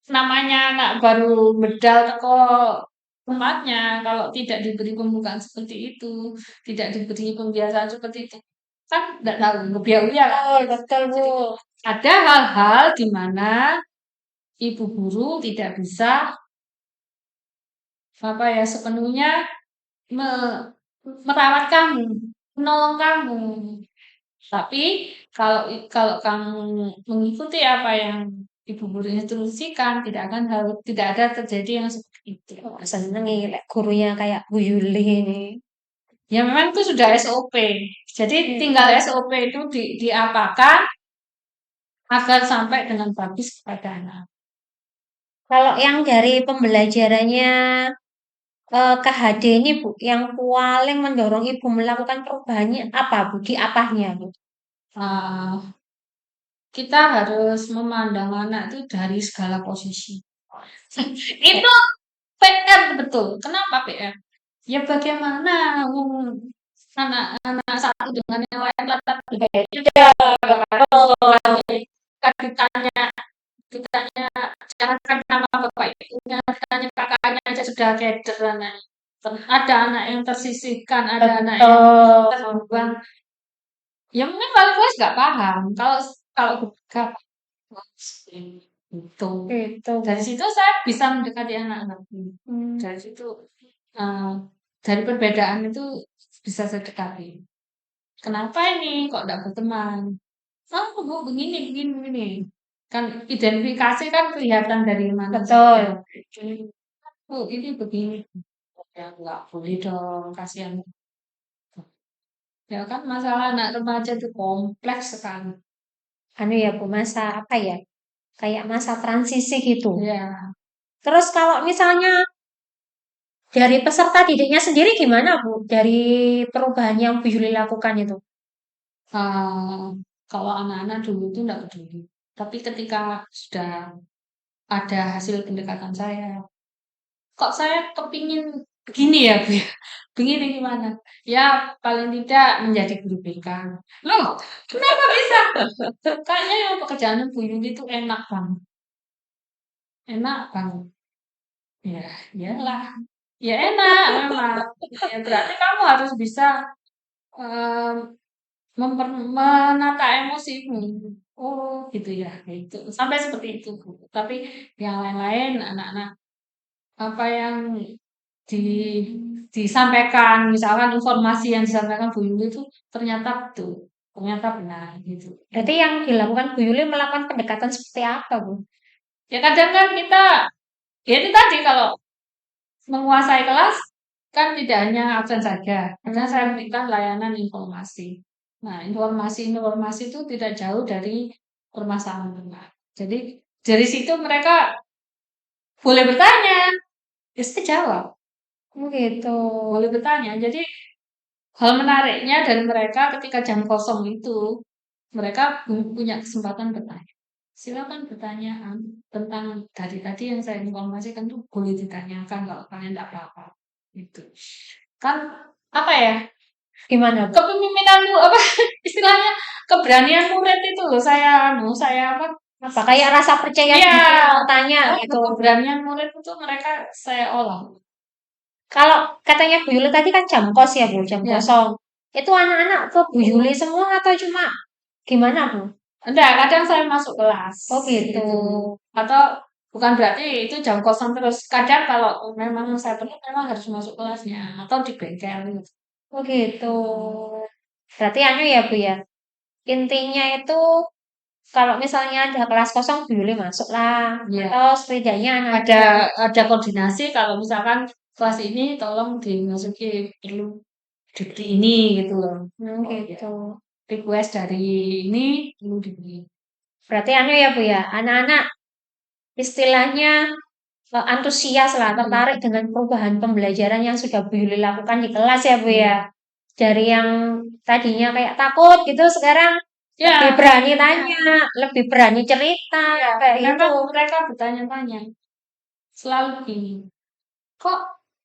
namanya anak baru bedal teko tempatnya, kalau tidak diberi pembukaan seperti itu, tidak diberi pembiasaan seperti itu, kan tidak tahu ngebiak-biak kan. Betul, betul, Bu. Jadi ada hal-hal di mana ibu guru tidak bisa apa ya sepenuhnya me- merawat kamu, menolong kamu. Tapi kalau kalau kamu mengikuti apa yang ibu guru instruksikan, tidak ada terjadi yang seperti itu. Oh, seneng nih, lek gurunya kayak Bu Yuli ini. Ya memang itu sudah SOP. Jadi tinggal SOP itu diapakan agar sampai dengan bagus kepada anak. Kalau yang dari pembelajarannya KHD ini Bu, yang paling mendorong Ibu melakukan perubahannya apa Bu? Di apanya Bu? Ah, kita harus memandang anak itu dari segala posisi. Itu PR betul. Kenapa PR? Ya bagaimana anak-anak satu dengan yang lain latar berbeda. Ditanya, ditanya, jangankan nama bapak ibunya, ditanya kakaknya aja sudah keder anaknya. Ada anak yang tersisihkan, ada anak yang terbuang. Ya mungkin paling kelas nggak paham. Kalau gak itu. Itu. Dari situ saya bisa mendekati anak-anak. Dari situ eh, dari perbedaan itu bisa saya dekati. Kenapa ini kok tidak berteman? Oh, bu, begini. Kan identifikasi kan kelihatan dari mana Betul. saja. Oh, ini begini. Ya nggak boleh dong, kasihan. Ya kan masalah anak remaja itu kompleks sekali. Anu ya Bu, masa apa ya? Kayak masa transisi gitu. Ya, Terus kalau misalnya Dari peserta didiknya sendiri gimana, Bu? Dari perubahan yang Bu Yuli lakukan itu? Eee, Kalau anak-anak dulu itu nggak peduli, tapi ketika sudah ada hasil pendekatan saya, "Kok saya kepingin begini ya, Bu, ya? Begini gimana?" Ya paling tidak menjadi guru BK. "Loh, kenapa bisa?" Kayaknya yang pekerjaan Bu Yuli itu enak banget. Ya, iyalah, ya enak memang. Ya berarti kamu harus bisa, mmm menata emosimu. Oh, gitu ya, gitu. Sampai seperti itu, Bu. Tapi yang lain-lain anak-anak apa yang di disampaikan, misalkan informasi yang disampaikan Bu Yuli itu ternyata betul, ternyata benar gitu. Berarti yang dilakukan Bu Yuli melakukan pendekatan seperti apa, Bu? Ya kadang kan kita ya itu tadi kalau menguasai kelas kan tidak hanya absen saja, karena saya berikan layanan informasi. Nah, informasi-informasi itu tidak jauh dari permasalahan benar. Jadi dari situ mereka boleh bertanya, ya saya jawab, Oh gitu. boleh bertanya. Jadi hal menariknya dari mereka ketika jam kosong itu, mereka punya kesempatan bertanya. Silakan bertanya tentang tadi yang saya informasikan tuh boleh ditanyakan kalau kalian tidak apa-apa. Gitu. Kan apa ya? Gimana, Bu? Kepemimpinanmu apa istilahnya keberanian murid itu loh saya apa Apa kayak rasa percaya iya diri mau tanya gitu. keberanian murid itu mereka saya olah. Kalau katanya Bu Yuli tadi kan jam kos ya, Bu, jam Ya, kosong. Itu anak-anak ke Bu Yuli semua atau cuma gimana, Bu? enggak kadang saya masuk kelas Oh gitu. gitu. Atau bukan berarti itu jam kosong terus. Kadang kalau memang saya perlu memang harus masuk kelasnya atau di bengkel gitu. Oh gitu. Berarti anu ya, Bu ya. Intinya itu kalau misalnya ada kelas kosong, Bu Yuli masuk lah. Ya, Atau setidaknya anak-anak ada yang ada koordinasi kalau misalkan kelas ini tolong dimasuki perlu diberi ini gitu loh. Oh ya, gitu. request dari ini perlu diberi. Berarti anu ya, Bu ya. Anak-anak istilahnya antusias lah, Hmm. tertarik dengan perubahan pembelajaran yang sudah Bu Yuli lakukan di kelas ya, Bu ya. Iya. Dari yang tadinya kayak takut gitu, sekarang lebih Ya, berani ya, tanya, lebih berani cerita, ya. kayak gitu. Memang mereka bertanya-tanya selalu gini. Kok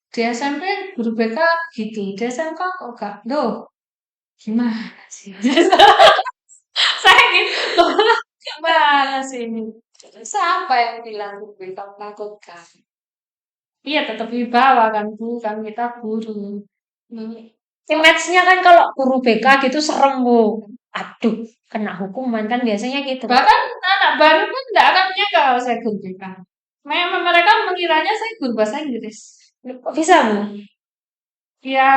di SMP guru BK gitu, di SMK kok enggak? Loh, gimana sih? Saya gitu, loh, gimana sih ini? Siapa yang bilang guru BK menakutkan? Iya, tetap wibawa kan, Bu, kan kita guru. Hmm, kok Image-nya kan kalau guru BK gitu serem, Bu. Aduh, kena hukuman kan biasanya gitu kan. bahkan anak baru pun tidak akan menyangka kalau saya guru BK. Memang mereka mengiranya saya guru bahasa Inggris. Kok bisa, Bu? Ya,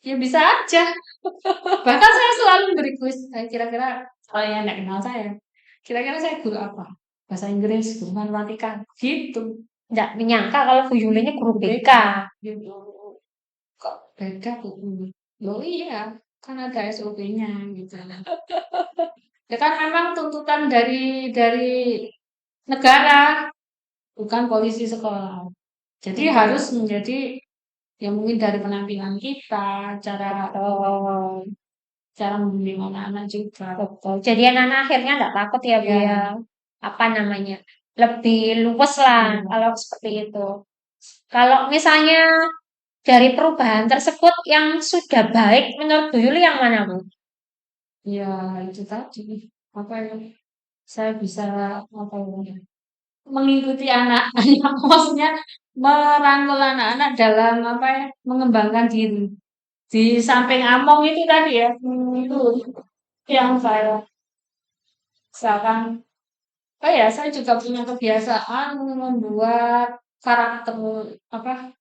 ya bisa aja. Bahkan saya selalu beri kuis. Saya kira-kira kalau yang tidak kenal saya, kira-kira saya guru apa? Bahasa Inggris, guru matematika, gitu. Nggak menyangka kalau Bu Yulinya guru Guru BK. BK, gitu. Kok beda bu? Loh iya, kan ada SOP-nya gitu. Ya kan memang tuntutan dari negara, bukan polisi sekolah. Jadi harus menjadi ya mungkin dari penampilan kita, cara Oh, cara membimbing anak-anak juga. betul. Jadi anak-anak akhirnya nggak takut ya, Bu ya. Ya, Apa namanya? Lebih luwes lah hmm, kalau seperti itu. Kalau misalnya dari perubahan tersebut yang sudah baik menurut Bu Yuli yang mana, Bu? ya itu tadi apa ya? Saya bisa apa ya? Mengikuti anak-anak, maksudnya merangkul anak-anak dalam apa ya? Mengembangkan diri. Di samping Among itu tadi ya, itu yang saya misalkan, oh ya saya juga punya kebiasaan membuat karakter apa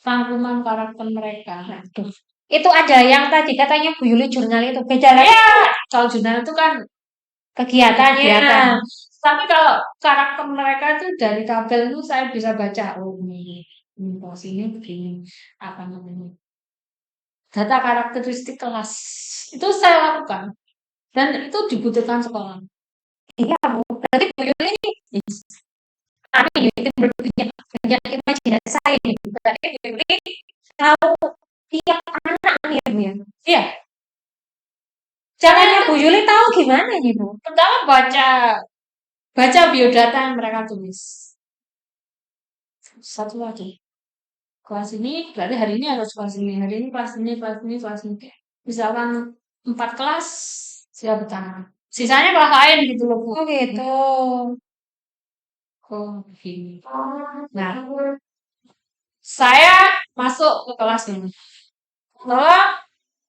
rangkuman karakter mereka. Waduh. Itu ada yang tadi katanya Bu Yuli jurnal itu. Beda lagi Ya, Bu, kalau jurnal itu kan kegiatannya. kegiatan. Tapi kalau karakter mereka itu dari tabel itu saya bisa baca, oh ini posisinya begini, apa namanya, data karakteristik kelas. Itu saya lakukan. Dan itu dibutuhkan sekolah. Iya, Bu. Berarti Bu Yuli Tapi itu berpunya banyak imajinasi saya nih. Berarti Yuli tahu tiap anak nih ya, Bu ya. Iya, Karena caranya itu Bu Yuli tahu gimana nih Bu? pertama baca baca biodata yang mereka tulis. Satu lagi. Kelas ini berarti hari ini harus kelas ini, hari ini kelas ini, kelas ini, kelas ini. Misalkan 4 kelas siap pertama. Sisanya kelas lain gitu loh Bu. Oh gitu. Oh, begini. Oh, Nah, saya masuk ke kelas ini. Tolong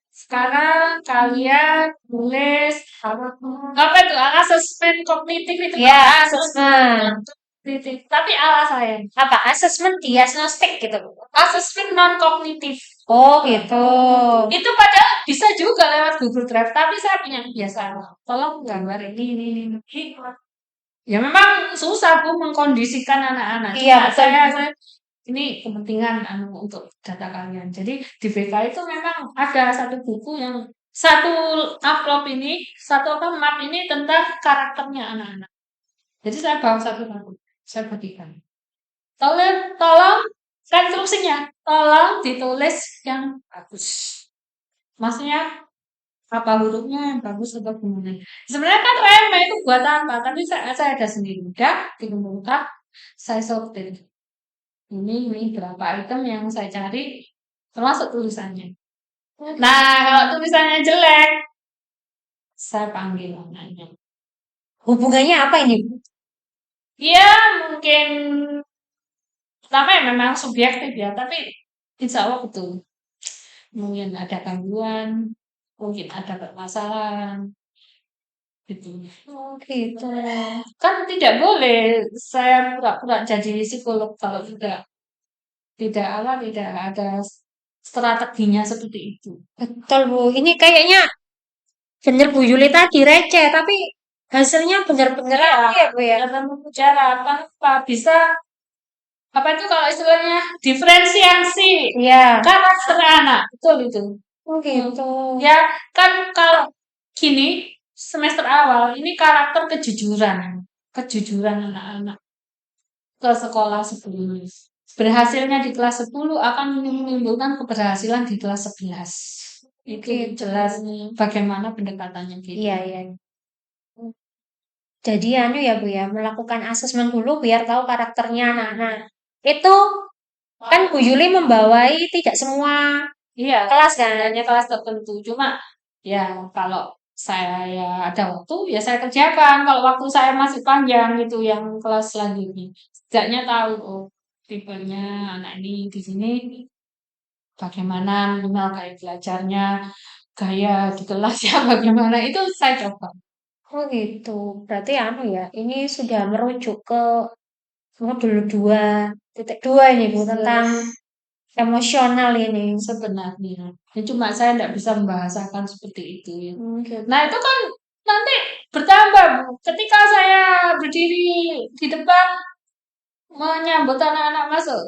sekarang kalian tulis apa itu asesmen kognitif itu ya kan? asesmen. Kognitif. Tapi ala saya Apa asesmen diagnostik gitu Bu? asesmen non kognitif. Oh gitu. Itu padahal bisa juga lewat Google Drive, tapi saya punya kebiasaan. Tolong gambar ini. Ya memang susah Bu mengkondisikan anak-anak. Iya Cuma betul. saya ini kepentingan untuk data kalian. Jadi di BK itu memang ada satu buku yang satu amplop ini, satu apa map ini tentang karakternya anak-anak. Jadi saya bawa satu buku, saya bagikan. Tolong instruksinya, tolong ditulis yang bagus. Maksudnya apa hurufnya yang bagus atau gimana. Sebenarnya kan remeh itu buat apa, tapi saya ada sendiri. Udah, di komputer, saya sortir. Ini berapa item yang saya cari, termasuk tulisannya. Nah, kalau tulisannya jelek, saya panggil anaknya. Hubungannya apa ini Bu? Iya, mungkin pertama ya memang subjektif ya, tapi insya Allah betul. Mungkin ada gangguan, mungkin ada permasalahan, gitu. Oh gitu. Kan tidak boleh saya pura-pura jadi psikolog kalau tidak ada strateginya seperti itu. Betul Bu. Ini kayaknya bener Bu Yuli tadi receh, tapi hasilnya bener-bener Iya, apa ya Bu ya? dalam bicara tanpa bisa apa itu kalau istilahnya diferensiasi Iya. karakter anak, betul itu. Oh gitu. Ya kan kalau gini semester awal ini karakter kejujuran anak-anak ke sekolah sebelumnya. Berhasilnya di kelas 10 akan menimbulkan keberhasilan di kelas 11. Itu Gitu. jelas bagaimana pendekatannya gitu. Iya iya. Jadi anu ya Bu ya, melakukan asesmen dulu biar tahu karakternya anak-anak. Itu kan Bu Yuli membawai tidak semua Iya, kelas kan? hanya kelas tertentu. Cuma ya kalau saya ada waktu ya saya kerjakan. Kalau waktu saya masih panjang gitu yang kelas selanjutnya. Setidaknya tahu oh tipenya anak ini di sini bagaimana minimal kayak belajarnya, gaya di kelas ya bagaimana itu saya coba. Oh gitu. Berarti anu ya, ini sudah merujuk ke modul 2.2 ini Bu tentang emosional ini. Sebenarnya. Ya, cuma saya tidak bisa membahasakan seperti itu. Ya. Gitu. Nah itu kan nanti bertambah Bu. Ketika saya berdiri di depan menyambut anak-anak masuk,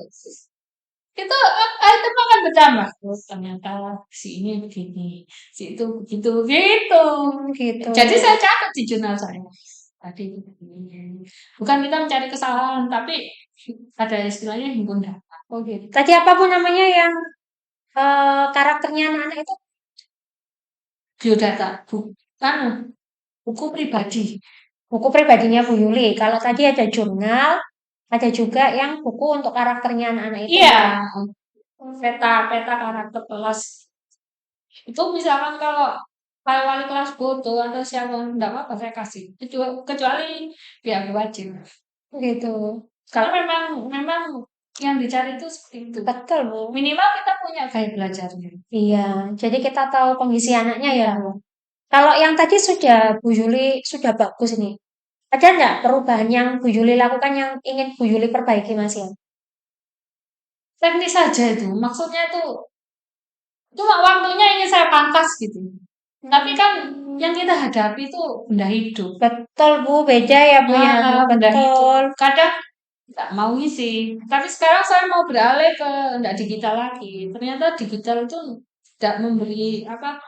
itu item akan bertambah. Oh, ternyata si ini begini, si itu begitu, gitu. Gitu. Jadi saya catat di jurnal saya. Tadi itu begini. Bukan kita mencari kesalahan, tapi ada istilahnya himpun data. Oh gitu. Tadi apa Bu namanya yang karakternya anak-anak itu? Biodata, bukan buku pribadi. Buku pribadinya Bu Yuli. Kalau tadi ada jurnal, ada juga yang buku untuk karakternya anak-anak itu. Iya, peta karakter kelas. Itu misalkan kalau wali kelas butuh atau siapa enggak apa-apa saya kasih. Kecuali pihak wajib. Gitu. Karena memang yang dicari itu seperti itu. Betul Bu. Minimal kita punya gaya belajarnya. Iya. Jadi kita tahu kondisi anaknya ya Iya. Bu. Kalau yang tadi sudah Bu Yuli sudah bagus nih. Ada nggak perubahan yang Bu Yuli lakukan yang ingin Bu Yuli perbaiki Mas ya? Teknis saja itu. Maksudnya itu cuma waktunya ingin saya pangkas gitu. Tapi kan yang kita hadapi itu benda hidup. Betul Bu, beda ya Bu ya. Benda hidup. Betul. Kadang nggak mau ngisi. Tapi sekarang saya mau beralih ke nggak digital lagi. Ternyata digital itu tidak memberi apa,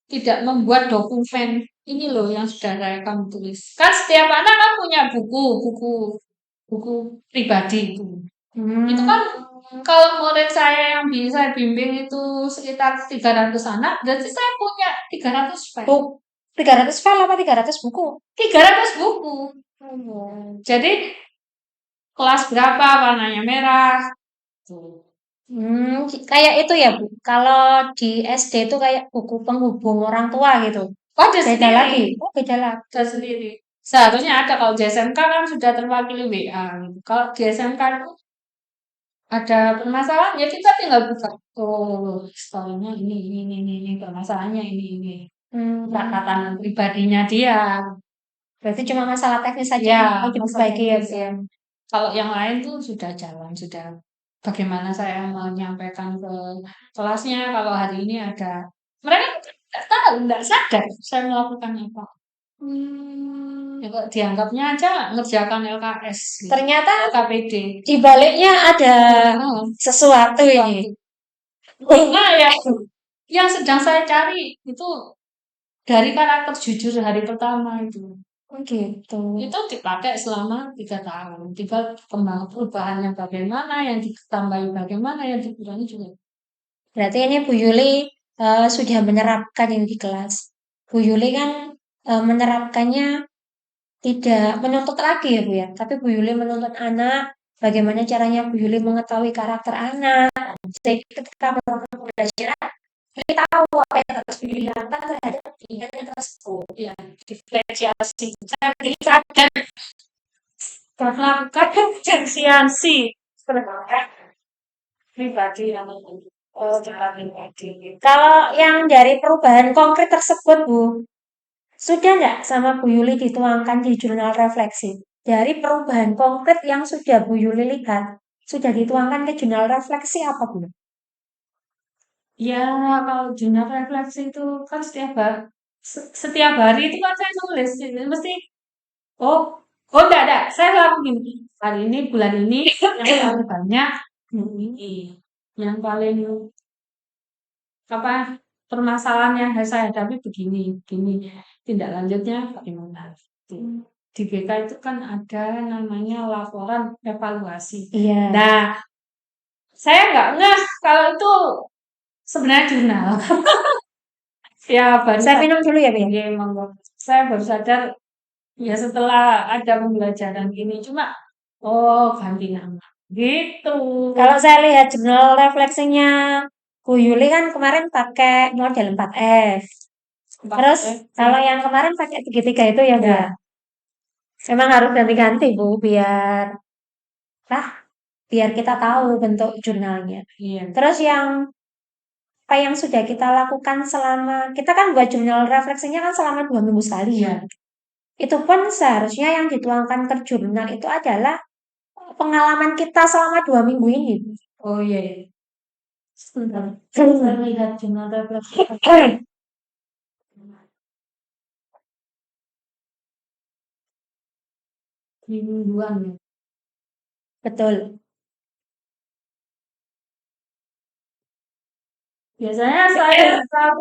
tidak membuat dokumen. Ini loh yang sudah saya kamu tulis. Kan setiap anak kan punya buku buku pribadi itu. Itu Hmm. kan kalau murid saya yang bisa bimbing itu sekitar 300 anak, berarti saya punya 300 file. Bu, 300 file apa 300 buku? 300 buku. Oh. Jadi kelas berapa warnanya merah. Tuh. Kayak itu ya, Bu. Kalau di SD itu kayak buku penghubung orang tua gitu. Oh, ada Beda sendiri. lagi. Oh, beda lagi. Ada sendiri. Seharusnya ada kalau di SMK kan sudah terwakili WA. Gitu. Kalau di SMK itu ada permasalahan ya kita tinggal buka. Oh, soalnya ini, permasalahannya ini. Hmm. Catatan pribadinya dia. Berarti cuma masalah teknis saja Ya, yang mau masalah diperbaiki ya, teknis Bu, ya. ya. Kalau yang lain tuh sudah jalan, sudah bagaimana saya menyampaikan ke kelasnya kalau hari ini ada. Mereka tidak tahu, tidak sadar saya melakukan apa. Hmm. Ya, kok dianggapnya aja ngerjakan LKS, gitu. Ternyata LKPD. di baliknya ada Oh, sesuatu ini. sesuatu. Nah ya, yang sedang saya cari itu dari karakter jujur hari pertama itu. Oh, gitu. Itu dipakai selama 3 tahun. Tinggal kembang perubahannya bagaimana, yang ditambahi bagaimana, yang dikurangi juga. Berarti ini Bu Yuli sudah menerapkan ini di kelas. Bu Yuli kan menerapkannya tidak menuntut lagi ya Bu ya, tapi Bu Yuli menuntut anak, bagaimana caranya Bu Yuli mengetahui karakter anak, sehingga ketika melakukan pembelajaran, Yuli tahu apa yang harus Bu Yuli lakukan terhadap dia tersebut. Ya, diferensiasi. Saya jadi sadar melakukan diferensiasi pribadi yang secara pribadi. Kalau yang dari perubahan konkret tersebut Bu, sudah nggak sama Bu Yuli dituangkan di jurnal refleksi? Dari perubahan konkret yang sudah Bu Yuli lihat, sudah dituangkan ke jurnal refleksi apa Bu? Ya, kalau jurnal refleksi itu kan setiap hari itu kan saya nulis, mesti oh enggak, saya lakuin gini. Hari ini bulan ini yang paling banyak ini, yang paling apa permasalahan yang saya hadapi begini, tindak lanjutnya bagaimana. Di BK itu kan ada namanya laporan evaluasi. Iya. Nah, saya nggak ngeh kalau itu sebenarnya jurnal. Ya, baru Saya sadar. minum dulu ya, Bu ya. Ya, emang saya baru sadar ya setelah ada pembelajaran gini. Cuma, oh ganti nama. Gitu. Kalau saya lihat jurnal refleksinya Bu Yuli kan kemarin pakai model 4F. Terus kalau yang kemarin pakai segitiga itu ya, Bu ya. Memang harus ganti-ganti, Bu, biar kita tahu bentuk jurnalnya. Iya. Terus yang apa yang sudah kita lakukan selama kita kan buat jurnal refleksinya kan selama 2 minggu sekali ya. Itu pun seharusnya yang dituangkan ke jurnal itu adalah pengalaman kita selama 2 minggu ini. Oh iya, iya. Sebentar. Saya lihat jurnal refleksi mingguan ya. Betul. Biasanya saya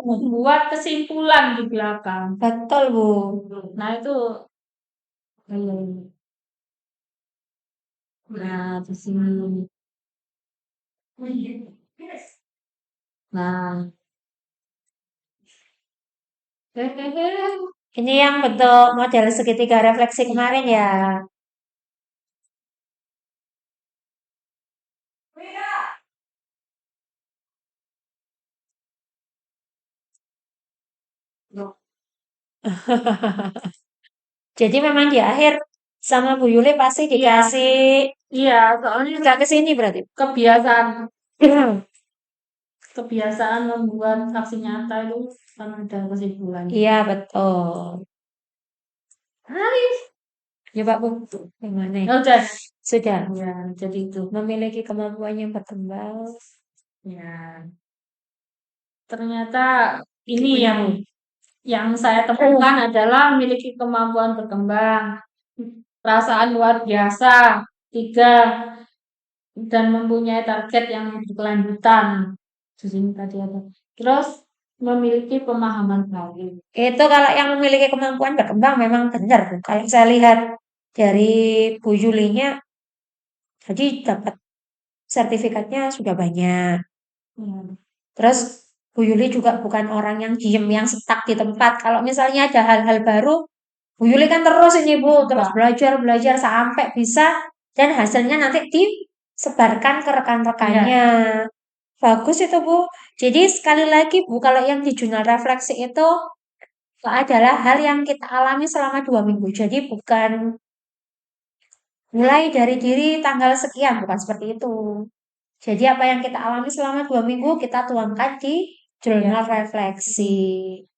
membuat kesimpulan di belakang. Betul, Bu. Nah, itu nah di sini. Nah, Ini yang bentuk model segitiga refleksi kemarin ya. Jadi memang di akhir sama Bu Yuli pasti iya, dikasih iya, soalnya nggak ke sini berarti. kebiasaan kebiasaan membuat aksi nyata itu kan ada kesimpulan. Iya, betul. Hai, Ya Pak Bu, gimana ya? ya udah. Sudah Ya, jadi itu. memiliki kemampuan yang berkembang. Ya, ternyata ini Punya yang saya temukan adalah memiliki kemampuan berkembang, perasaan luar biasa, 3, dan mempunyai target yang berkelanjutan. Di sini tadi ada. Terus memiliki pemahaman baik. Itu kalau yang memiliki kemampuan berkembang memang benar. Kalau saya lihat dari Bu Yulinya Jadi dapat sertifikatnya sudah banyak. Hmm. Terus Bu Yuli juga bukan orang yang diem, yang stuck di tempat. Kalau misalnya ada hal-hal baru, Bu Yuli kan terus ini Bu, terus Enggak. belajar sampai bisa dan hasilnya nanti disebarkan ke Iya. rekan-rekannya. Bagus itu Bu. Jadi sekali lagi Bu, kalau yang di jurnal refleksi itu adalah hal yang kita alami selama 2 minggu. Jadi bukan mulai dari diri tanggal sekian, bukan seperti itu. Jadi apa yang kita alami selama 2 minggu kita tuangkan di Iya. jurnal refleksi.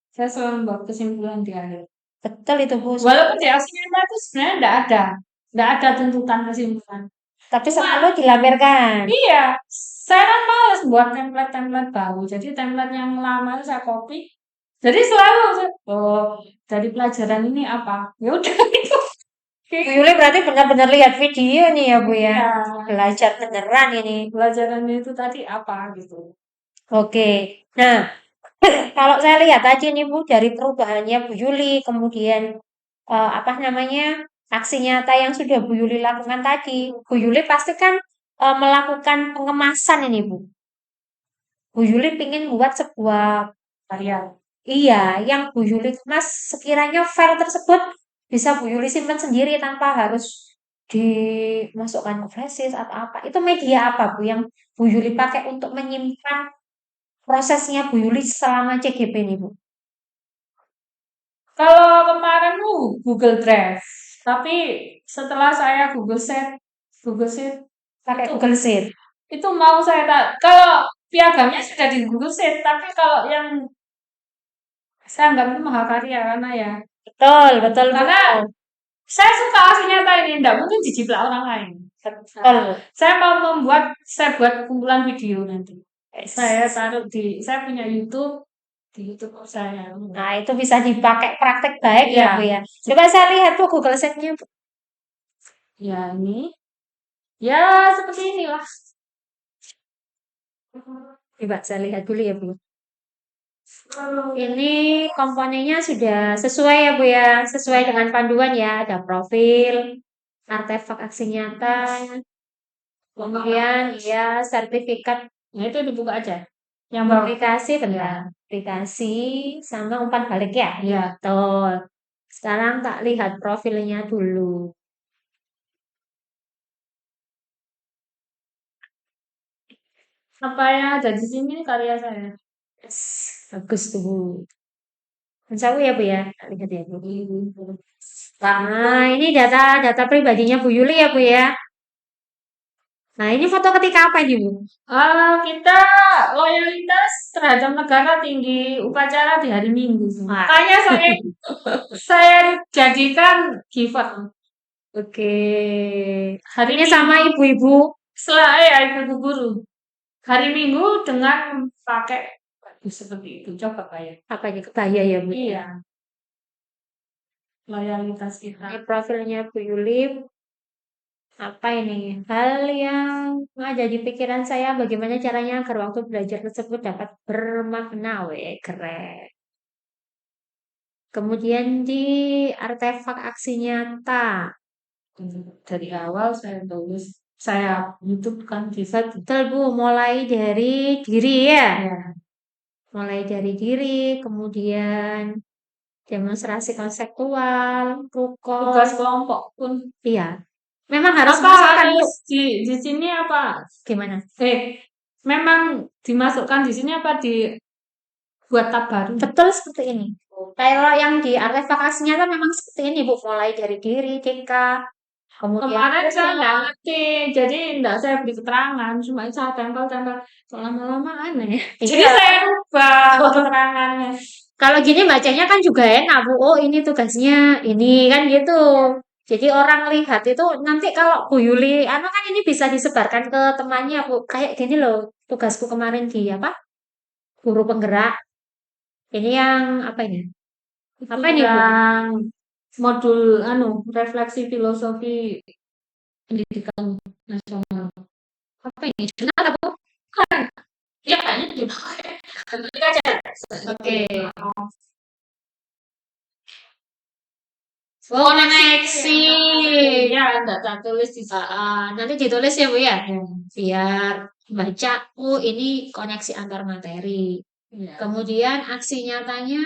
Saya selalu membuat kesimpulan di akhir. Betul itu Bu. Walaupun di aslinya itu sebenarnya enggak ada tuntutan kesimpulan. Tapi Cuma selalu dilampirkan. iya, saya kan males buat template-template baru. Jadi template yang lama itu saya copy. Jadi selalu dari pelajaran ini apa? Ya udah itu. Bu Yuli berarti benar-benar lihat video nih ya Bu ya. Iya, Belajar beneran ini. pelajaran itu tadi apa gitu. Oke. Nah, kalau saya lihat tadi nih Bu dari perubahannya Bu Yuli, kemudian apa namanya aksi nyata yang sudah Bu Yuli lakukan tadi, Bu Yuli pasti kan melakukan pengemasan ini Bu. Bu Yuli ingin buat sebuah Karya. iya yang Bu Yuli kemas sekiranya file tersebut bisa Bu Yuli simpan sendiri tanpa harus dimasukkan ke flash disk atau apa. Itu media apa Bu yang Bu Yuli pakai untuk menyimpan prosesnya Bu Yuli selama CGP ini Bu? Kalau kemarin tuh Google Drive, tapi setelah saya Google Sheet Pakai itu Google Sheet. itu mau saya tak kalau piagamnya sudah di Google Sheet, tapi kalau yang saya anggap itu mahakarya karena ya Betul, betul Bu. karena saya suka asli nyata ini, tidak mungkin dijiplak orang lain. Nah, Betul. saya buat kumpulan video nanti. Saya Yes. taruh saya punya YouTube, di YouTube saya. Nah, itu bisa dipakai praktek baik ya Iya, Bu ya. Coba saya lihat Bu Google Sheet-nya Bu. ya ini, ya seperti inilah. Coba saya lihat dulu ya Bu. Ini komponennya sudah sesuai ya Bu ya, sesuai dengan panduan ya. Ada profil, artefak aksi nyata, kemudian ya sertifikat Nah itu dibuka aja. Yang bawah. aplikasi, Ya, benar. Aplikasi sama umpan balik ya. ya. Betul. Sekarang tak lihat profilnya dulu. Apa yang ada di sini karya saya. Yes, bagus tuh Bu. Sawu ya Bu ya. Tak lihat ya Bu. Nah, ini data pribadinya Bu Yuli ya Bu ya. Nah, ini foto ketika apa ini Bu? Kita loyalitas terhadap negara tinggi upacara di hari Minggu. Wah, Makanya saya jadikan giver oke. hari Ini sama Minggu ibu-ibu. setelah ibu guru. Hari Minggu dengan pakai baju seperti itu. Coba kayak. Apa ini kebaya ya Bu? Iya, loyalitas kita. Ini profilnya Bu Yuli. Apa ini? Hal yang ada di pikiran saya bagaimana caranya agar waktu belajar tersebut dapat bermakna. Weh, keren. Kemudian di artefak aksi nyata. Dari awal saya tulis, saya YouTube kan bisa. Betul Bu, mulai dari diri ya. Ya. Mulai dari diri, kemudian demonstrasi konseptual, rukun. Tugas kelompok pun. Iya, memang harus Apa dimasukkan Bu. harus di sini apa? Gimana? Memang dimasukkan di sini apa dibuat tab baru? Betul seperti ini. Kalau yang di artefak aslinya kan memang seperti ini Bu, mulai dari diri, TK, kemudian Kemarin saya nggak rukun. ngerti, jadi nggak saya beri keterangan, cuma saya tempel-tempel. Kok lama-lama aneh. Jadi Iya. saya rubah keterangannya. Kalau gini bacanya kan juga enak Bu. Oh ini tugasnya ini kan gitu. Jadi orang lihat itu nanti kalau Bu Yuli, anu kan ini bisa disebarkan ke temannya Bu. Kayak gini loh, tugasku kemarin di apa? Guru penggerak. Ini yang apa ini? Apa ini Bu? Yang modul refleksi filosofi pendidikan nasional. Apa ini? Jurnal apa Bu? Kan? Ya kayaknya juga. Klik aja. Oke. Oh, koneksi. Ya, enggak tak tulis di situ. Nanti ditulis ya, Bu ya. Ya. Biar baca, oh ini koneksi antar materi. Ya. Kemudian aksi nyatanya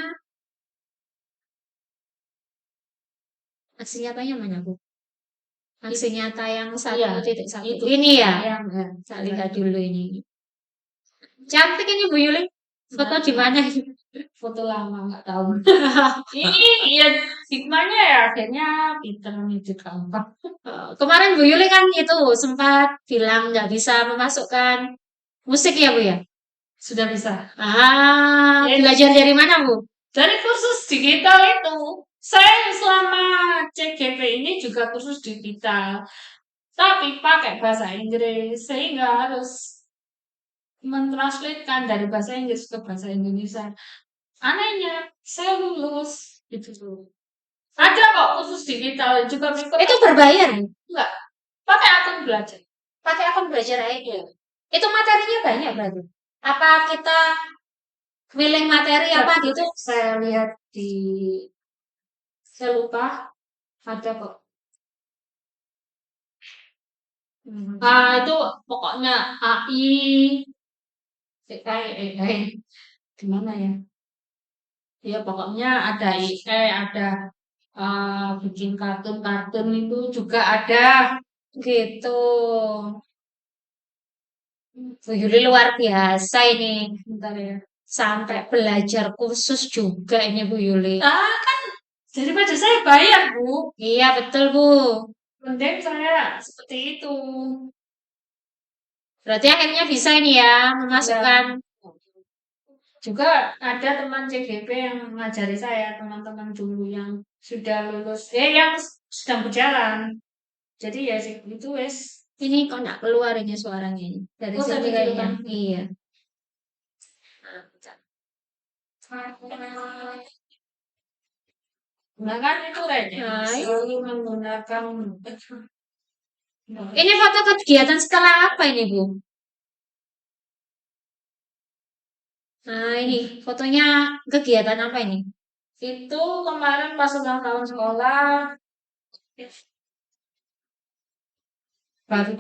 mana, Bu? Aksi nyata yang Iya, 1.1. itu Ini ya. yang Saya lihat dulu ini. Cantik ini Bu Yuli. Foto di mana? foto lama nggak tahu. Ini ya hikmahnya ya akhirnya pinter ngedit gampang. Kemarin Bu Yuli kan itu sempat bilang nggak bisa memasukkan musik ya Bu ya? Sudah bisa. Ya, Belajar dari mana Bu? dari kursus digital itu. Saya selama CGP ini juga kursus digital. Tapi pakai bahasa Inggris sehingga harus mentranslatekan dari bahasa Inggris ke bahasa Indonesia. Anehnya, saya lulus gitu loh. Ada kok khusus digital juga mengikuti. Itu berbayar Bu? Enggak, pakai akun belajar. Pakai akun belajar aja. Itu materinya banyak berarti. Apa kita milih materi apa gitu? Saya lihat di, saya lupa, ada kok. Itu pokoknya AI, gimana ya? Ya pokoknya ada AI, ada bikin kartun-kartun itu juga ada. Gitu. Bu Yuli luar biasa ini. Bentar ya. Sampai belajar khusus juga ini Bu Yuli. Kan daripada saya bayar, Bu. Iya betul Bu. Mending saya seperti itu. Berarti akhirnya bisa ini ya memasukkan. Juga ada teman CGP yang mengajari saya, teman-teman dulu yang sudah lulus, yang sedang berjalan. Jadi ya sih itu wes. Ini kok nggak keluar ini suaranya ini dari Oh, sini saya kayaknya. kan. Iya. Gunakan itu kayaknya. Nah, Selalu menggunakan. ini foto kegiatan setelah apa ini Bu? Nah ini fotonya kegiatan apa ini? Itu kemarin pas ulang tahun sekolah. Baru.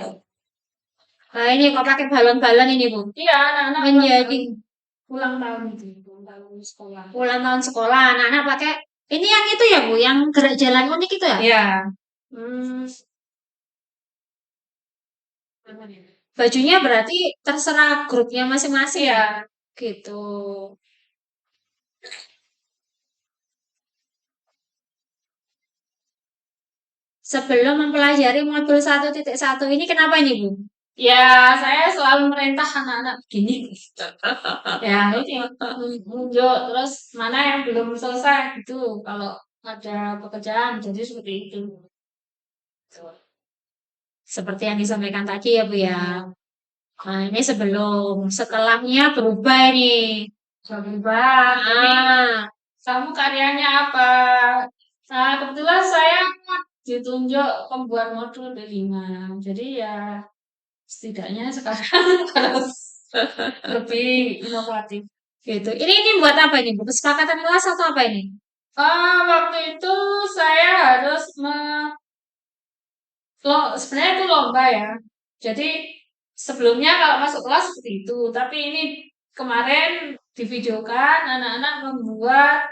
Nah ini kok pakai balon-balon ini Bu? Iya, anak-anak Menjadi ulang tahun itu, ulang tahun sekolah. ulang tahun sekolah, anak-anak pakai ini yang itu ya Bu, yang gerak jalan unik itu ya? Iya. Hmm, bajunya berarti terserah grupnya masing-masing ya? Iya. Gitu. Sebelum mempelajari modul 1.1 ini kenapa ini Bu? Ya, saya selalu merintah anak-anak begini. Ya, ini tunjuk terus mana yang belum selesai gitu. Kalau ada pekerjaan, jadi seperti itu. Seperti yang disampaikan tadi ya Bu ya. Nah ini setelahnya berubah ini. Berubah. Ah, Kamu karyanya apa? Nah, kebetulan saya ditunjuk pembuat modul D5. Jadi ya setidaknya sekarang harus lebih inovatif. gitu. Ini buat apa ini Bu? Kesepakatan kelas atau apa ini? Waktu itu saya harus sebenarnya itu lomba ya. Jadi sebelumnya kalau masuk kelas seperti itu, tapi ini kemarin divideokan anak-anak membuat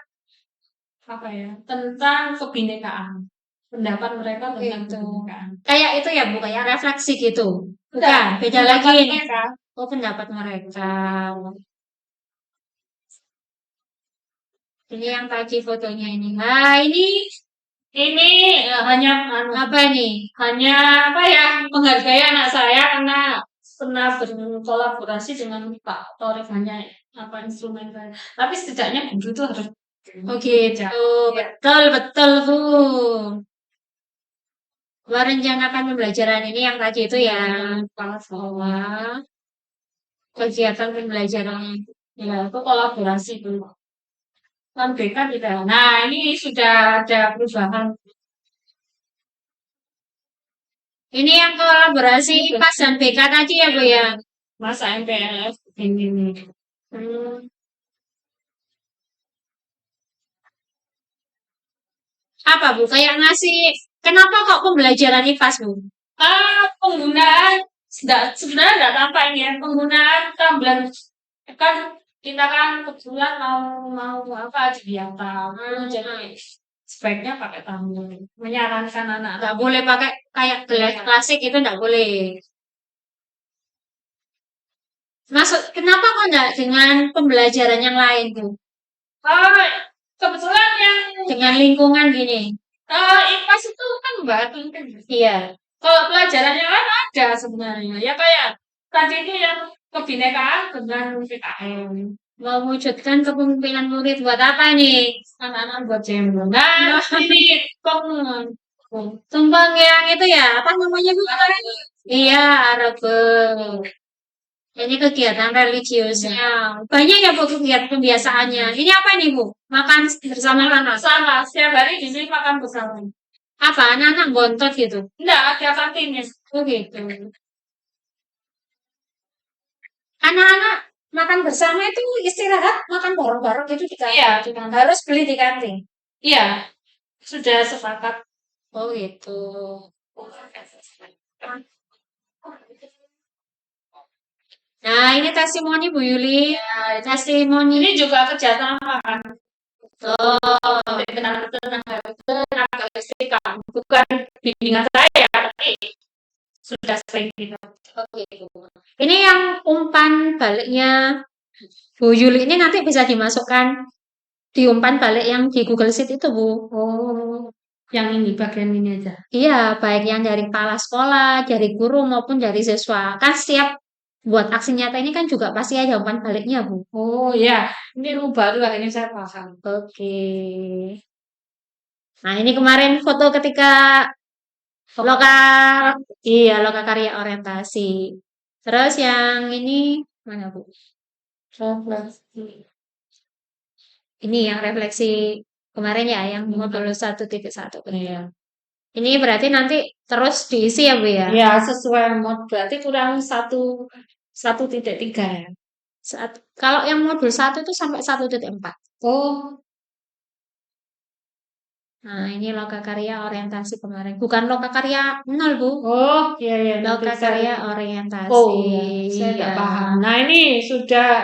apa ya tentang kebinekaan, pendapat mereka tentang Gitu. kebinekaan. Kayak itu ya Bu, kayak refleksi gitu. Enggak, Bukan, beda pendapat lagi ini. mereka. Oh pendapat mereka. Ini yang tadi fotonya ini. Nah Ini hanya apa ini? hanya apa ya menghargai anak saya karena pernah berkolaborasi dengan Pak Torik hanya apa instrumen saya. Tapi setidaknya guru itu harus Oh gitu, betul betul Bu. Merencanakan pembelajaran ini yang tadi itu ya, kepala sekolah. bahwa kegiatan pembelajaran Ya, itu kolaborasi dulu. Kan BK tidak. Nah, ini sudah ada perubahan. ini yang kolaborasi IPAS dan BK tadi ya Bu ya. Masa MPLS ini nih. Hmm, Apa Bu? Kayak ngasih, kenapa kok pembelajaran IPAS Bu? Penggunaan sebenarnya nggak tampak ini ya, penggunaan tablet kan kita kan kebetulan mau mau apa digital, jadi sebaiknya pakai tablet. Menyarankan anak-anak. Nggak boleh pakai kayak gelas Iya. klasik itu nggak boleh. Maksud, kenapa kok nggak dengan pembelajaran yang lain Bu? Oh, kebetulan yang Dengan lingkungan gini. IPAS itu kan baru kan. Iya. Kalau pelajaran yang lain ada sebenarnya. Ya kayak tadi itu yang kebinekaan dengan PKM. Mewujudkan kepemimpinan murid buat apa nih? Anak-anak buat jember. Nah, ini peng Tumpeng yang itu ya, apa namanya Bu? Iya, Araba. Ini kegiatan religiusnya. Banyak ya Bu kegiatan kebiasaannya. Ini apa nih Bu? Makan bersama anak. sama setiap hari di sini makan bersama. Apa? Anak-anak bontot gitu. Enggak ada kantinnya. Oh gitu. Anak-anak makan bersama itu istirahat, makan bareng-bareng gitu di kantin. Iya, di kantin. Harus beli di kantin. Iya, sudah sepakat. Oh gitu. Nah, ini testimoni Bu Yuli. Ya, Testimoni. ini juga kerjasama kan. Oh, Tenaga listrik kan. Bukan bimbingan saya, tapi sudah sering gitu. oh gitu. Ini yang umpan baliknya Bu Yuli ini nanti bisa dimasukkan di umpan balik yang di Google Sheet itu Bu. Oh, yang ini bagian ini aja. Iya, baik yang dari kepala sekolah, dari guru maupun dari siswa. Kan setiap buat aksi nyata ini kan juga pasti ada umpan baliknya, Bu. Oh ya, ini baru lah ini saya paham. Oke. Nah, ini kemarin foto ketika loka, iya, loka karya orientasi. Terus yang ini mana, Bu? Refleksi. Ini yang refleksi kemarin ya, yang modul 1.1. Iya. Ini berarti nanti terus diisi ya, Bu ya? Ya, sesuai mod berarti kurang 1,3 ya. Kalau yang modul 1 itu sampai 1.4. Oh, Nah, ini lokakarya orientasi kemarin. Bukan lokakarya 0, Bu. oh, iya ya nanti Lokakarya saya. orientasi. Oh ya, saya Iya. nggak paham. Nah ini sudah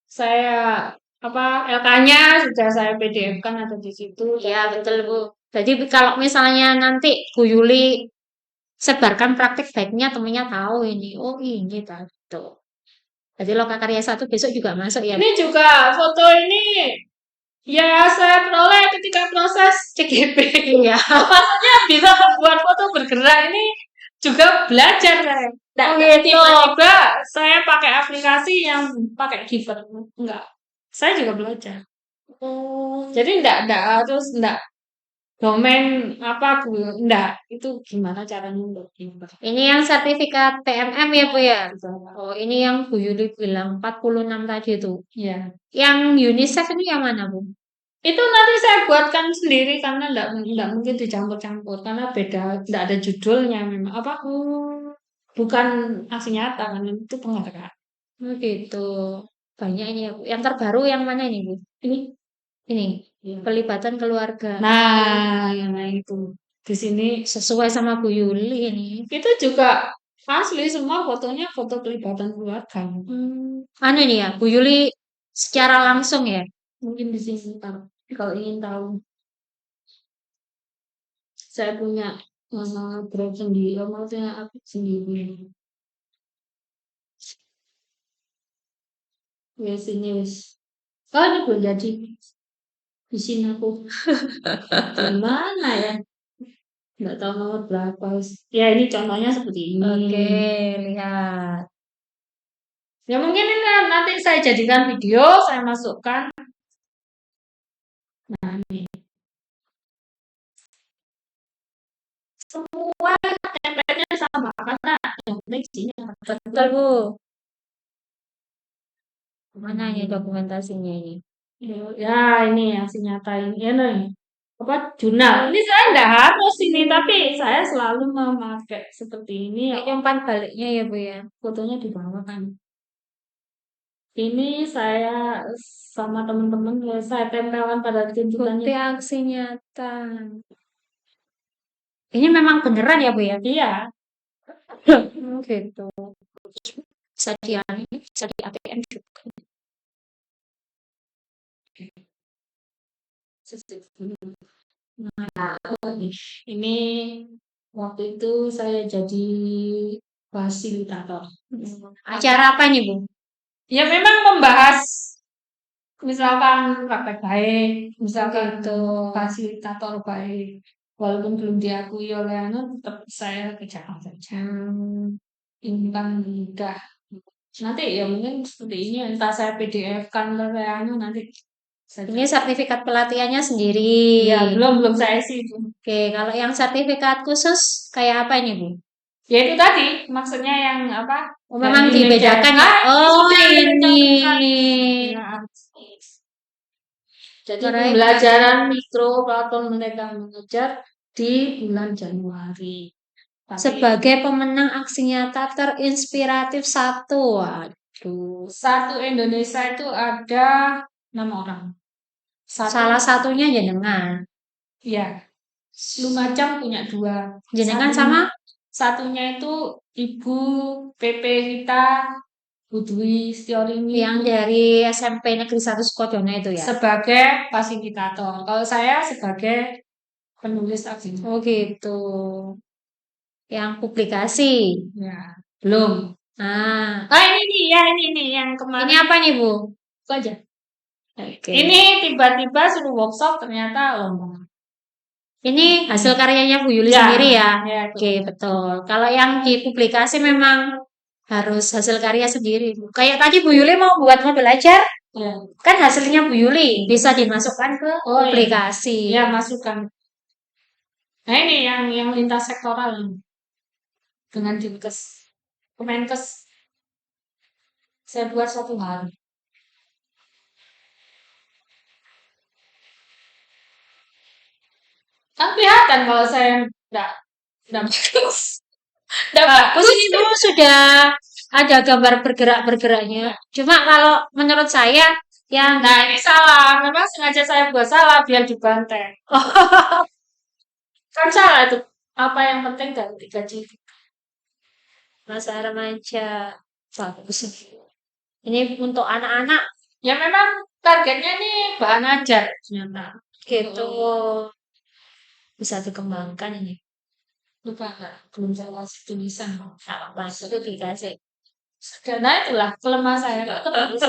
saya apa LK-nya sudah saya PDF-kan ada di situ. Iya, betul, Bu. Jadi kalau misalnya nanti Bu Yuli sebarkan praktik baiknya, temennya tahu ini. Oh, ini tuh. Jadi lokakarya 1 besok juga masuk ya, Bu. Ini juga foto ini ya saya peroleh ketika proses CGP. Iya. Maksudnya bisa membuat foto bergerak ini juga belajar saya. Oh, Nggak gitu. tiba-tiba saya pakai aplikasi yang pakai Giver. Enggak. Saya juga belajar. Oh. Jadi enggak harus enggak domain apa enggak. Itu gimana caranya untuk Giver. Ini yang sertifikat PMM ya, Bu ya? Gitu. Oh, ini yang Bu Yuli bilang 46 tadi itu. Ya. Yang UNICEF ini yang mana, Bu? Itu nanti saya buatkan sendiri karena enggak mungkin dicampur-campur karena beda, enggak ada judulnya memang apa bukan aksi nyata kan itu penghargaan. Oh, gitu. Banyak ini ya, Bu. Yang terbaru yang mana ini, Bu? Ini Ini, ya. pelibatan keluarga. Nah, yang itu di sini Sesuai sama Bu Yuli ini. itu juga asli semua fotonya foto pelibatan keluarga. Anu ini ya, Bu Yuli secara langsung ya. Mungkin di sini ntar kalau ingin tahu saya punya brand sendiri, maksudnya aku sendiri. Wes ini wes. Oh ini belum jadi. Di sini aku gimana ya? Nggak tahu nomor berapa. Ya ini contohnya seperti ini. Oke, lihat. Ya mungkin ini nanti saya jadikan video, saya masukkan. Nah ini semua template-nya sama karena yang penting isinya. Betul, Bu. Mana ini dokumentasinya ini? Ya ini aksi nyata ini. Ya nih. Apa jurnal? Ini saya nggak harus ini, tapi saya selalu memakai seperti ini. Ya, Ini umpan baliknya ya, Bu ya. fotonya di bawah kan. Ini saya sama teman-teman ya saya tempelkan pada tuntutannya. Bukti aksi nyata. Ini memang beneran ya Bu ya? Iya. Gitu. Bisa di, bisa di ATM juga. Nah, ini waktu itu saya jadi fasilitator. Acara apa nih Bu? Ya memang membahas misalkan praktek baik, misalkan Gitu. fasilitator baik, walaupun belum diakui oleh anu, tetap saya kerjakan saja. Ini kan mudah. Nanti ya mungkin seperti ini, entah saya PDF kan oleh anu nanti Ini saya. sertifikat pelatihannya sendiri. Ya belum saya isi itu. Oke, kalau yang sertifikat khusus kayak apa ini Bu? Ya itu tadi maksudnya yang apa? Oh, Dari memang dibedakan ya? ini Oh, sudah ini. dicontohkan. Nah, jadi Kirain pembelajaran mikro platform mereka mengejar di bulan Januari. Tapi sebagai pemenang aksi nyata terinspiratif satu. Waduh. satu Indonesia itu ada 6 orang. Satu, Salah satunya jenengan. ya, Lumajang punya 2. Jenengan Satu, sama satunya itu Ibu PP Rita Budwi Stiorini yang dari SMP Negeri 1 Sukodono itu ya? sebagai fasilitator. Kalau saya sebagai penulis aksi. Oh gitu. Yang publikasi. Ya, belum. Nah, Ah ini nih ya ini nih yang ini kemarin apa nih Bu? itu aja. Oke. Ini tiba-tiba suruh workshop ternyata lomba. Ini hasil karyanya Bu Yuli Ya, sendiri ya? ya Oke, itu. betul. Kalau yang dipublikasi memang harus hasil karya sendiri. Kayak tadi Bu Yuli mau buat mau belajar, Ya. kan hasilnya Bu Yuli bisa dimasukkan ke Oh iya. publikasi. Ya masukkan. Nah ini yang lintas sektoral dengan Dinkes, Kemenkes. Saya buat suatu hal. Kan kelihatan kalau saya enggak bagus. Enggak Bagus bagus. ini Bu sudah ada gambar bergerak-bergeraknya. Cuma kalau menurut saya yang Nah ini salah. Memang sengaja saya buat salah biar dibantai. Kan salah itu. Apa yang penting dan digaji. masa remaja bagus. Ini untuk anak-anak Ya memang targetnya nih bahan ajar ternyata. gitu bisa dikembangkan ini. Lupa enggak? Belum saya kasih tulisan. Apa itu dikasih. Karena itulah kelemahan saya.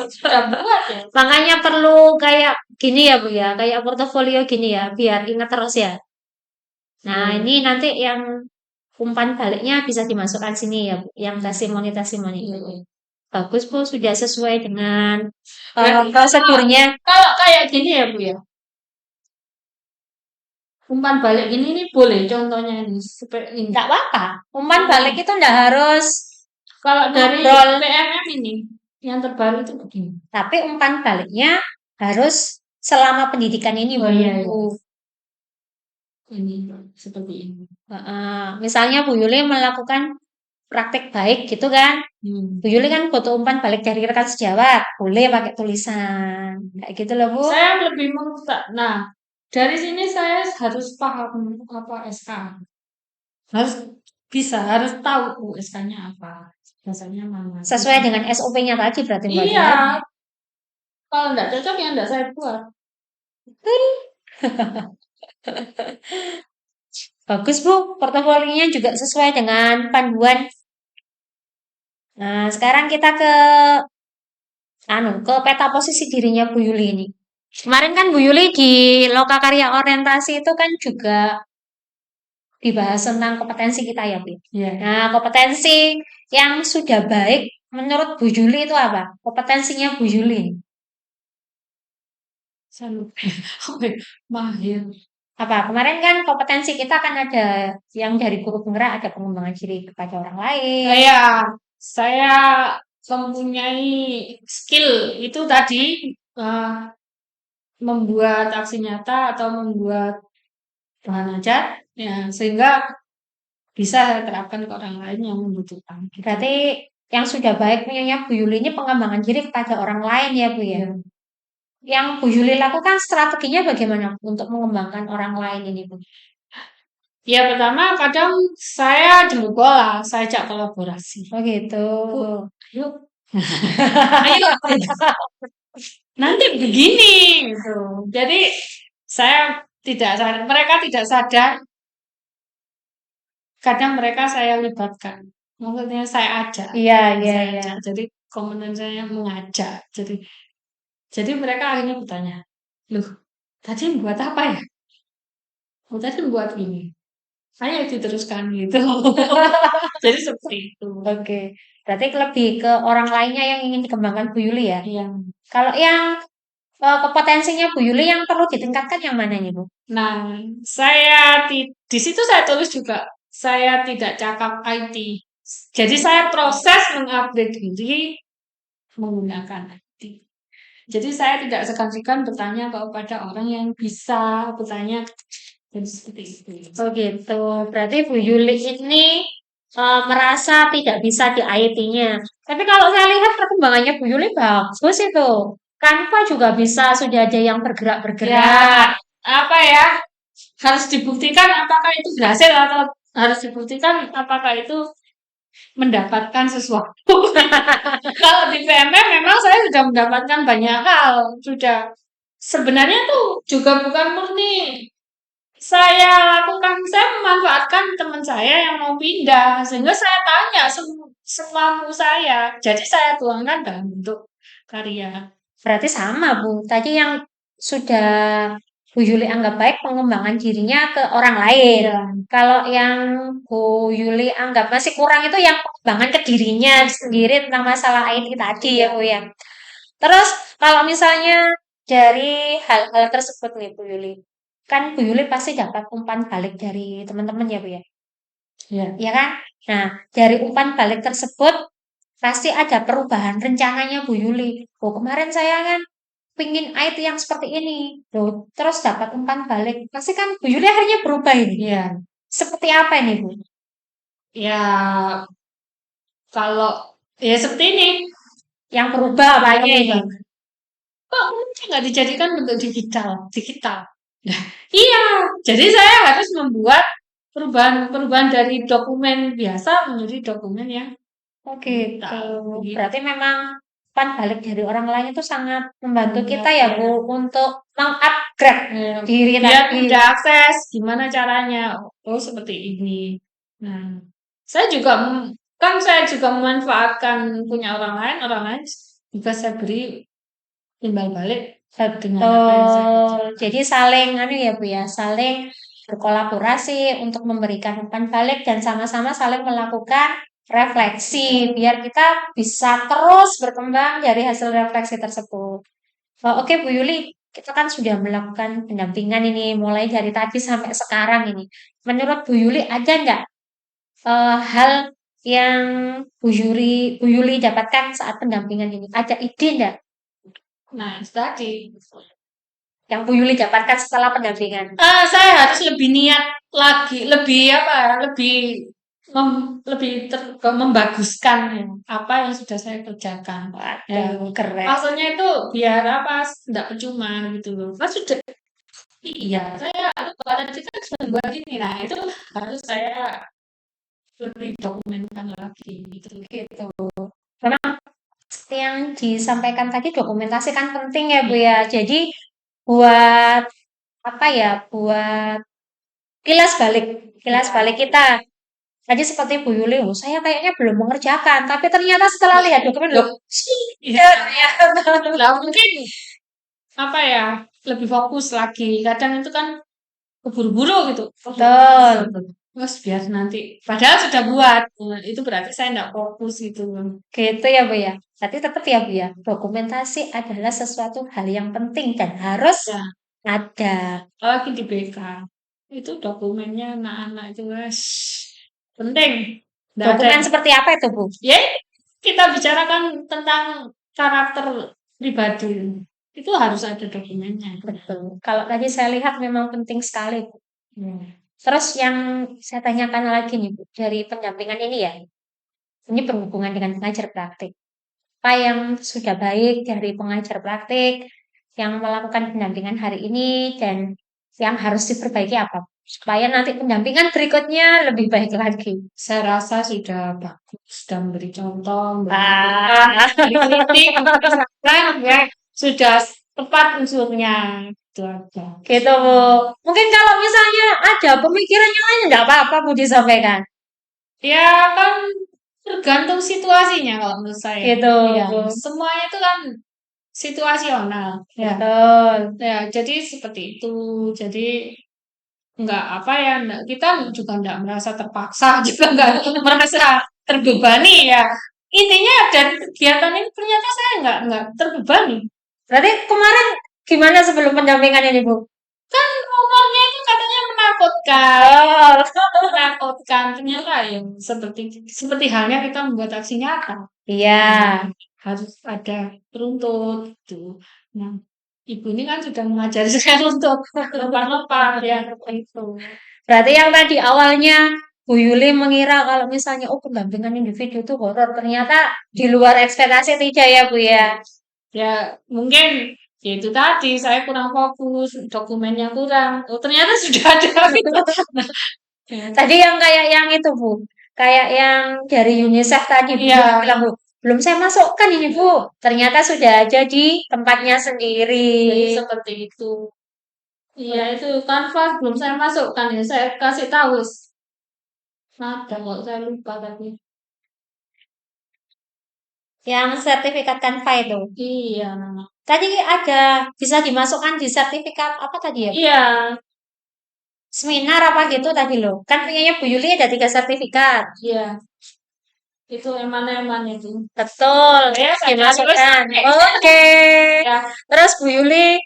Sudah buat ya. Makanya perlu kayak gini ya Bu ya, kayak portofolio gini ya, biar ingat terus ya. Nah, ini nanti yang umpan baliknya bisa dimasukkan sini ya, Bu, yang testimoni-testimoni. Bagus Bu, sudah sesuai dengan prosedurnya. Kalau kayak gini ya Bu ya. Umpan balik gini nih boleh contohnya ini. Ini. Enggak apa-apa. Umpan balik itu enggak harus Kalau dari ngobrol. PMM ini yang terbaru itu begini. Tapi umpan baliknya harus selama pendidikan ini Bu. Oh iya, iya. Ini seperti ini. Misalnya Bu Yuli melakukan praktek baik gitu kan. Bu Yuli kan butuh umpan balik dari rekan sejawat. Boleh pakai tulisan. Kayak gitu loh Bu. Saya lebih meminta. Nah, dari sini saya harus paham apa SK. Harus bisa, harus tahu SK-nya apa. Biasanya mana. Sesuai dengan SOP-nya tadi berarti Mbak Iya. ya. Kalau enggak cocok ya enggak saya buat. Bagus Bu, portofolionya juga sesuai dengan panduan. Nah, sekarang kita ke peta posisi dirinya Bu Yuli ini. Kemarin kan Bu Yuli di Lokakarya Orientasi itu kan juga dibahas tentang kompetensi kita ya Bu. Iya. Nah, kompetensi yang sudah baik menurut Bu Yuli itu apa? Kompetensinya Bu Yuli. Saya lupa. Mahir. Apa? Kemarin kan kompetensi kita kan ada yang dari guru penggerak, ada pengembangan diri kepada orang lain. Saya mempunyai skill itu tadi membuat aksi nyata atau membuat bahan ajar ya sehingga bisa saya terapkan ke orang lain yang membutuhkan. Berarti yang sudah baik punyanya Bu Yuli ini pengembangan diri kepada orang lain ya Bu ya. Yang Bu Yuli lakukan strateginya bagaimana untuk mengembangkan orang lain ini Bu? Ya pertama kadang saya jemput bola, saya ajak kolaborasi. Oh gitu. Bu, ayo, ayo, nanti begini gitu. Jadi saya tidak sadar, mereka tidak sadar, kadang mereka saya libatkan. Maksudnya saya ajak, Iya, iya, saya iya. ajak. Jadi komandan saya mengajak. Jadi mereka akhirnya bertanya, loh, tadi buat apa ya? Oh, tadi buat ini. Ayo diteruskan gitu. Jadi seperti itu. Oke. Berarti lebih ke orang lainnya yang ingin dikembangkan Bu Yuli ya. Iya. Kalau yang kompetensinya Bu Yuli yang perlu ditingkatkan yang mana nih Bu? Nah, di situ saya tulis juga saya tidak cakap IT. Jadi saya proses mengupgrade diri menggunakan IT. Jadi saya tidak segan-segan bertanya kepada orang yang bisa bertanya. Jadi seperti itu. Oh gitu. Berarti Bu Yuli ini merasa tidak bisa di IT-nya. Tapi kalau saya lihat perkembangannya Bu Yuli bagus itu. Canva juga bisa, sudah ada yang bergerak-bergerak. Ya, apa ya? Harus dibuktikan apakah itu berhasil atau harus dibuktikan apakah itu mendapatkan sesuatu. Kalau di PMM memang saya sudah mendapatkan banyak hal, sudah sebenarnya tuh juga bukan murni saya lakukan, saya memanfaatkan teman saya yang mau pindah sehingga saya tanya semampu saya. Jadi saya tuangkan dalam bentuk karya. Berarti sama Bu. Tadi yang sudah Bu Yuli anggap baik pengembangan dirinya ke orang lain. Iya. Kalau yang Bu Yuli anggap masih kurang itu yang pengembangan ke dirinya sendiri tentang masalah IT tadi ya Bu ya. Terus kalau misalnya dari hal-hal tersebut nih Bu Yuli, kan Bu Yuli pasti dapat umpan balik dari teman-teman ya Bu ya. Iya. Ya kan? Nah, dari umpan balik tersebut pasti ada perubahan rencananya Bu Yuli. Oh, kemarin saya kan pingin IT yang seperti ini. Loh, terus dapat umpan balik. Pasti kan Bu Yuli akhirnya berubah ini. Iya. Seperti apa ini Bu? Ya, kalau ya seperti ini, Yang berubah apanya yang ini? kok mungkin nggak dijadikan bentuk digital, digital. Nah, iya. Jadi saya harus membuat perubahan dari dokumen biasa menjadi dokumen yang Oh gitu. digital. Begitu. Berarti memang umpan balik dari orang lain itu sangat membantu Iya, kita ya iya. Bu untuk mengupgrade diri Biar tadi. mudah akses, gimana caranya? Oh, seperti ini. Nah, saya juga memanfaatkan punya orang lain juga saya beri timbal balik dengan apa yang saya Betul. kerjakan. Jadi saling anu ya Bu ya, saling berkolaborasi untuk memberikan umpan balik dan sama-sama saling melakukan refleksi biar kita bisa terus berkembang dari hasil refleksi tersebut. Oh, oke Bu Yuli, kita kan sudah melakukan pendampingan ini mulai dari tadi sampai sekarang ini. Menurut Bu Yuli ada nggak hal yang Bu Yuli dapatkan saat pendampingan ini? Ada ide nggak Nah, itu tadi. yang Bu Yuli dapatkan setelah pendampingan? Saya harus lebih niat lagi, lebih apa ya, lebih membaguskan ya, apa yang sudah saya kerjakan. Ya, Waduh, keren. maksudnya itu biar apa, tidak percuma gitu loh. Kan sudah, iya, saya tadi kan sudah buat ini, nah itu harus saya lebih dokumenkan lagi gitu. Gitu. Memang seperti yang disampaikan tadi dokumentasi kan penting ya Bu ya. Jadi buat apa ya? Buat kilas balik kita. Tadi seperti Bu Yuli, oh, saya kayaknya belum mengerjakan, tapi ternyata setelah lihat dokumen loh, Loh, iya. ya ternyata. Lah mungkin apa ya, lebih fokus lagi. Kadang itu kan keburu-buru gitu. Betul. Terus biar nanti, padahal sudah buat. Nah, itu berarti saya tidak fokus gitu. Gitu ya Bu ya. Tapi tetap ya Bu ya, dokumentasi adalah sesuatu hal yang penting dan harus Ya, ada. apalagi di BK. Itu dokumennya anak-anak itu wes penting. Nggak ada. Dokumen seperti apa itu Bu? Ya, kita bicarakan tentang karakter pribadi. Itu harus ada dokumennya. Betul. Kalau tadi saya lihat memang penting sekali Bu. Hmm. Terus yang saya tanyakan lagi nih Bu, dari pendampingan ini ya, ini berhubungan dengan pengajar praktik. Apa yang sudah baik dari pengajar praktik yang melakukan pendampingan hari ini dan yang harus diperbaiki apa? supaya nanti pendampingan berikutnya lebih baik lagi. Saya rasa sudah bagus, sudah memberi contoh, memberi Ah, masukan, memberi kritik, memberi saran, ya sudah tepat unsurnya. Itu aja. gitu Bu. Mungkin kalau misalnya ada pemikiran yang lain nggak apa-apa Bu disampaikan. Ya kan tergantung situasinya kalau menurut saya. Gitu Ya, Bu. semuanya itu kan situasional. Ya, Betul. ya jadi seperti itu. Jadi nggak apa ya, kita juga nggak merasa terpaksa, juga nggak merasa terbebani ya. Intinya dari kegiatan ini ternyata saya nggak terbebani. Berarti kemarin gimana sebelum pendampingan ini Bu? Kan rumornya itu katanya menakutkan, Oh, menakutkan. Ternyata yang seperti seperti halnya kita membuat aksi nyata. iya. Nah, harus ada peruntut gitu. Nah, ibu ini kan sudah mengajari saya untuk lompat-lompat ya seperti itu. Berarti yang tadi awalnya Bu Yuli mengira kalau misalnya oh pendampingan individu itu horor, ternyata di luar ekspektasi tidak ya Bu ya. Ya mungkin ya itu tadi saya kurang fokus, dokumennya kurang. Oh ternyata sudah ada. Ya, Tadi yang kayak yang itu Bu, kayak yang dari UNICEF tadi Bu iya, bilang Bu, belum saya masukkan ini Bu. Ternyata sudah ada di tempatnya sendiri. jadi seperti itu. Iya itu kanvas belum saya masukkan ya. Saya kasih tahu. Ada kok saya lupa tadi. Yang sertifikat Canva itu. Iya, Tadi ada bisa dimasukkan di sertifikat apa tadi ya? iya, Seminar apa gitu tadi loh. Kan punyanya Bu Yuli ada 3 sertifikat. iya. Itu eman-eman itu. Betul, Ya, saya dimasukkan. terus. Oke. Ya, Terus Bu Yuli,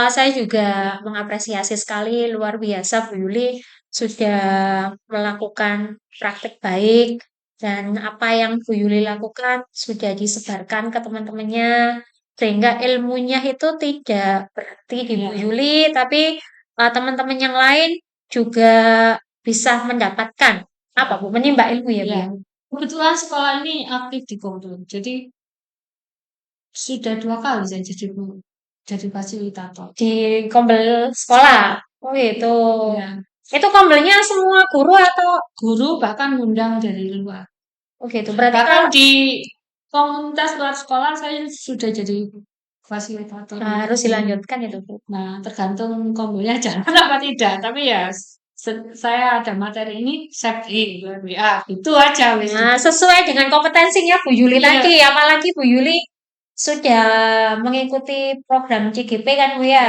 saya juga mengapresiasi sekali, luar biasa Bu Yuli sudah melakukan praktek baik dan apa yang Bu Yuli lakukan sudah disebarkan ke teman-temannya sehingga ilmunya itu tidak berhenti di Bu iya, Yuli, tapi teman-teman yang lain juga bisa mendapatkan apa Bu? Menimba ilmu ya Bu iya. ya? Kebetulan sekolah ini aktif di Komplon. Jadi sudah 2 kali saya jadi fasilitator. Di Kombel sekolah. Oh itu. Ya, Itu kombelnya semua guru atau guru bahkan ngundang dari luar. oh gitu. Berarti Bahkan kalau di komunitas luar sekolah saya sudah jadi fasilitator. harus dilanjutkan itu Bu. Nah, tergantung kombonya jalan apa tidak. Tapi ya saya ada materi ini, saya beri lewat WA. Itu aja wis. Nah, sesuai dengan kompetensinya Bu Yuli Iya, tadi, apalagi Bu Yuli sudah mengikuti program CGP kan Bu ya. iya,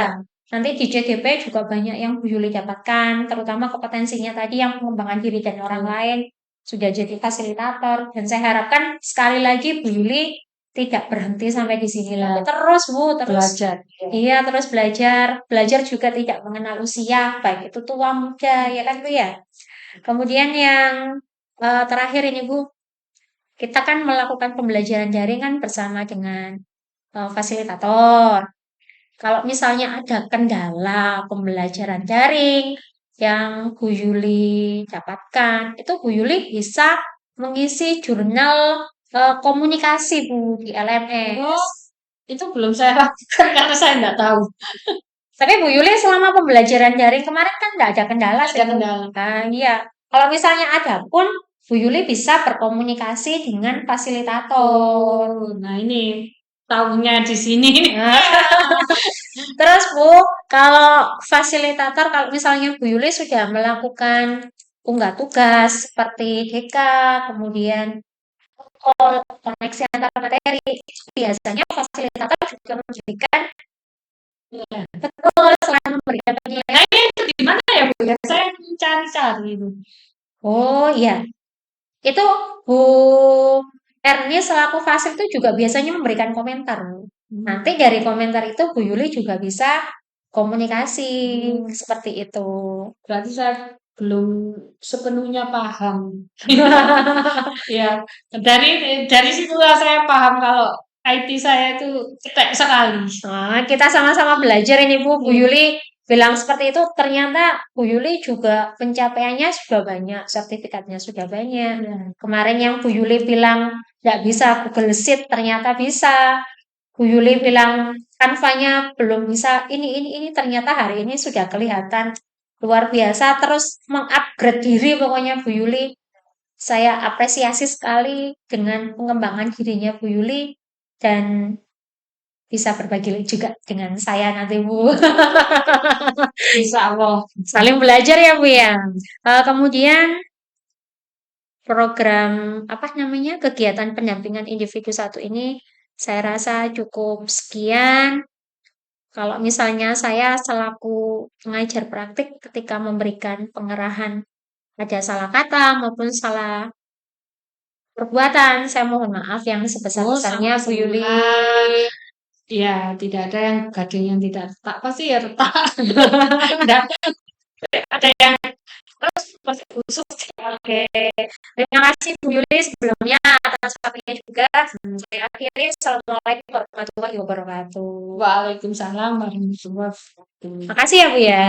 Nanti di CGP juga banyak yang Bu Yuli dapatkan, terutama kompetensinya tadi yang pengembangan diri dan orang betul. lain, sudah jadi fasilitator. Dan saya harapkan sekali lagi Bu Yuli tidak berhenti sampai di sini, Iya, tapi terus Bu, terus belajar. Iya. iya terus belajar, belajar juga tidak mengenal usia, baik itu tua muda ya kan Bu ya. Kemudian yang terakhir ini Bu, kita kan melakukan pembelajaran daring kan bersama dengan fasilitator. Kalau misalnya ada kendala pembelajaran daring yang Bu Yuli dapatkan, itu Bu Yuli bisa mengisi jurnal komunikasi Bu di LMS. Oh, itu belum saya lakukan karena saya nggak tahu. Tapi Bu Yuli selama pembelajaran daring kemarin kan nggak ada kendala Ada sih Bu. kendala. Nah, iya. Kalau misalnya ada pun Bu Yuli bisa berkomunikasi dengan fasilitator. Oh, nah ini tahunya di sini. Nah, terus Bu, kalau fasilitator, kalau misalnya Bu Yuli sudah melakukan unggah tugas seperti DK, kemudian koneksi antar materi, biasanya fasilitator juga memberikan Iya. betul selain memberikan penilaian. Nah, ini itu di mana ya, Bu? Ya, saya mencari-cari itu. Oh iya, itu Bu Erni selaku fasil itu juga biasanya memberikan komentar. Nanti Hmm. dari komentar itu Bu Yuli juga bisa komunikasi Hmm. seperti itu. Berarti saya belum sepenuhnya paham. Ya, dari situlah saya paham kalau IT saya itu cetek sekali. Nah, kita sama-sama belajar ini Bu. Bu Hmm. Yuli bilang seperti itu, ternyata Bu Yuli juga pencapaiannya sudah banyak, sertifikatnya sudah banyak. Ya. Kemarin yang Bu Yuli bilang nggak bisa Google Sheet, ternyata bisa. Bu Yuli bilang kanvanya belum bisa ini ternyata hari ini sudah kelihatan luar biasa, terus mengupgrade diri pokoknya Bu Yuli. Saya apresiasi sekali dengan pengembangan dirinya Bu Yuli dan bisa berbagi juga dengan saya nanti Bu. Insya Allah. Saling belajar ya Bu ya. Kemudian program apa namanya kegiatan pendampingan individu satu ini saya rasa cukup sekian. Kalau misalnya saya selaku pengajar praktik ketika memberikan pengerahan ada salah kata maupun salah perbuatan, saya mohon maaf yang Oh, sebesar-besarnya Bu Yuli. sama-sama. Ya, tidak ada yang gading yang tidak retak. Pasti ya retak. Tidak ada yang terus pasti busuk. Oke, terima kasih Bu Yuli sebelumnya atas waktunya juga. Saya akhiri, Assalamualaikum warahmatullahi wabarakatuh. Waalaikumsalam warahmatullahi wabarakatuh. Makasih ya Bu ya.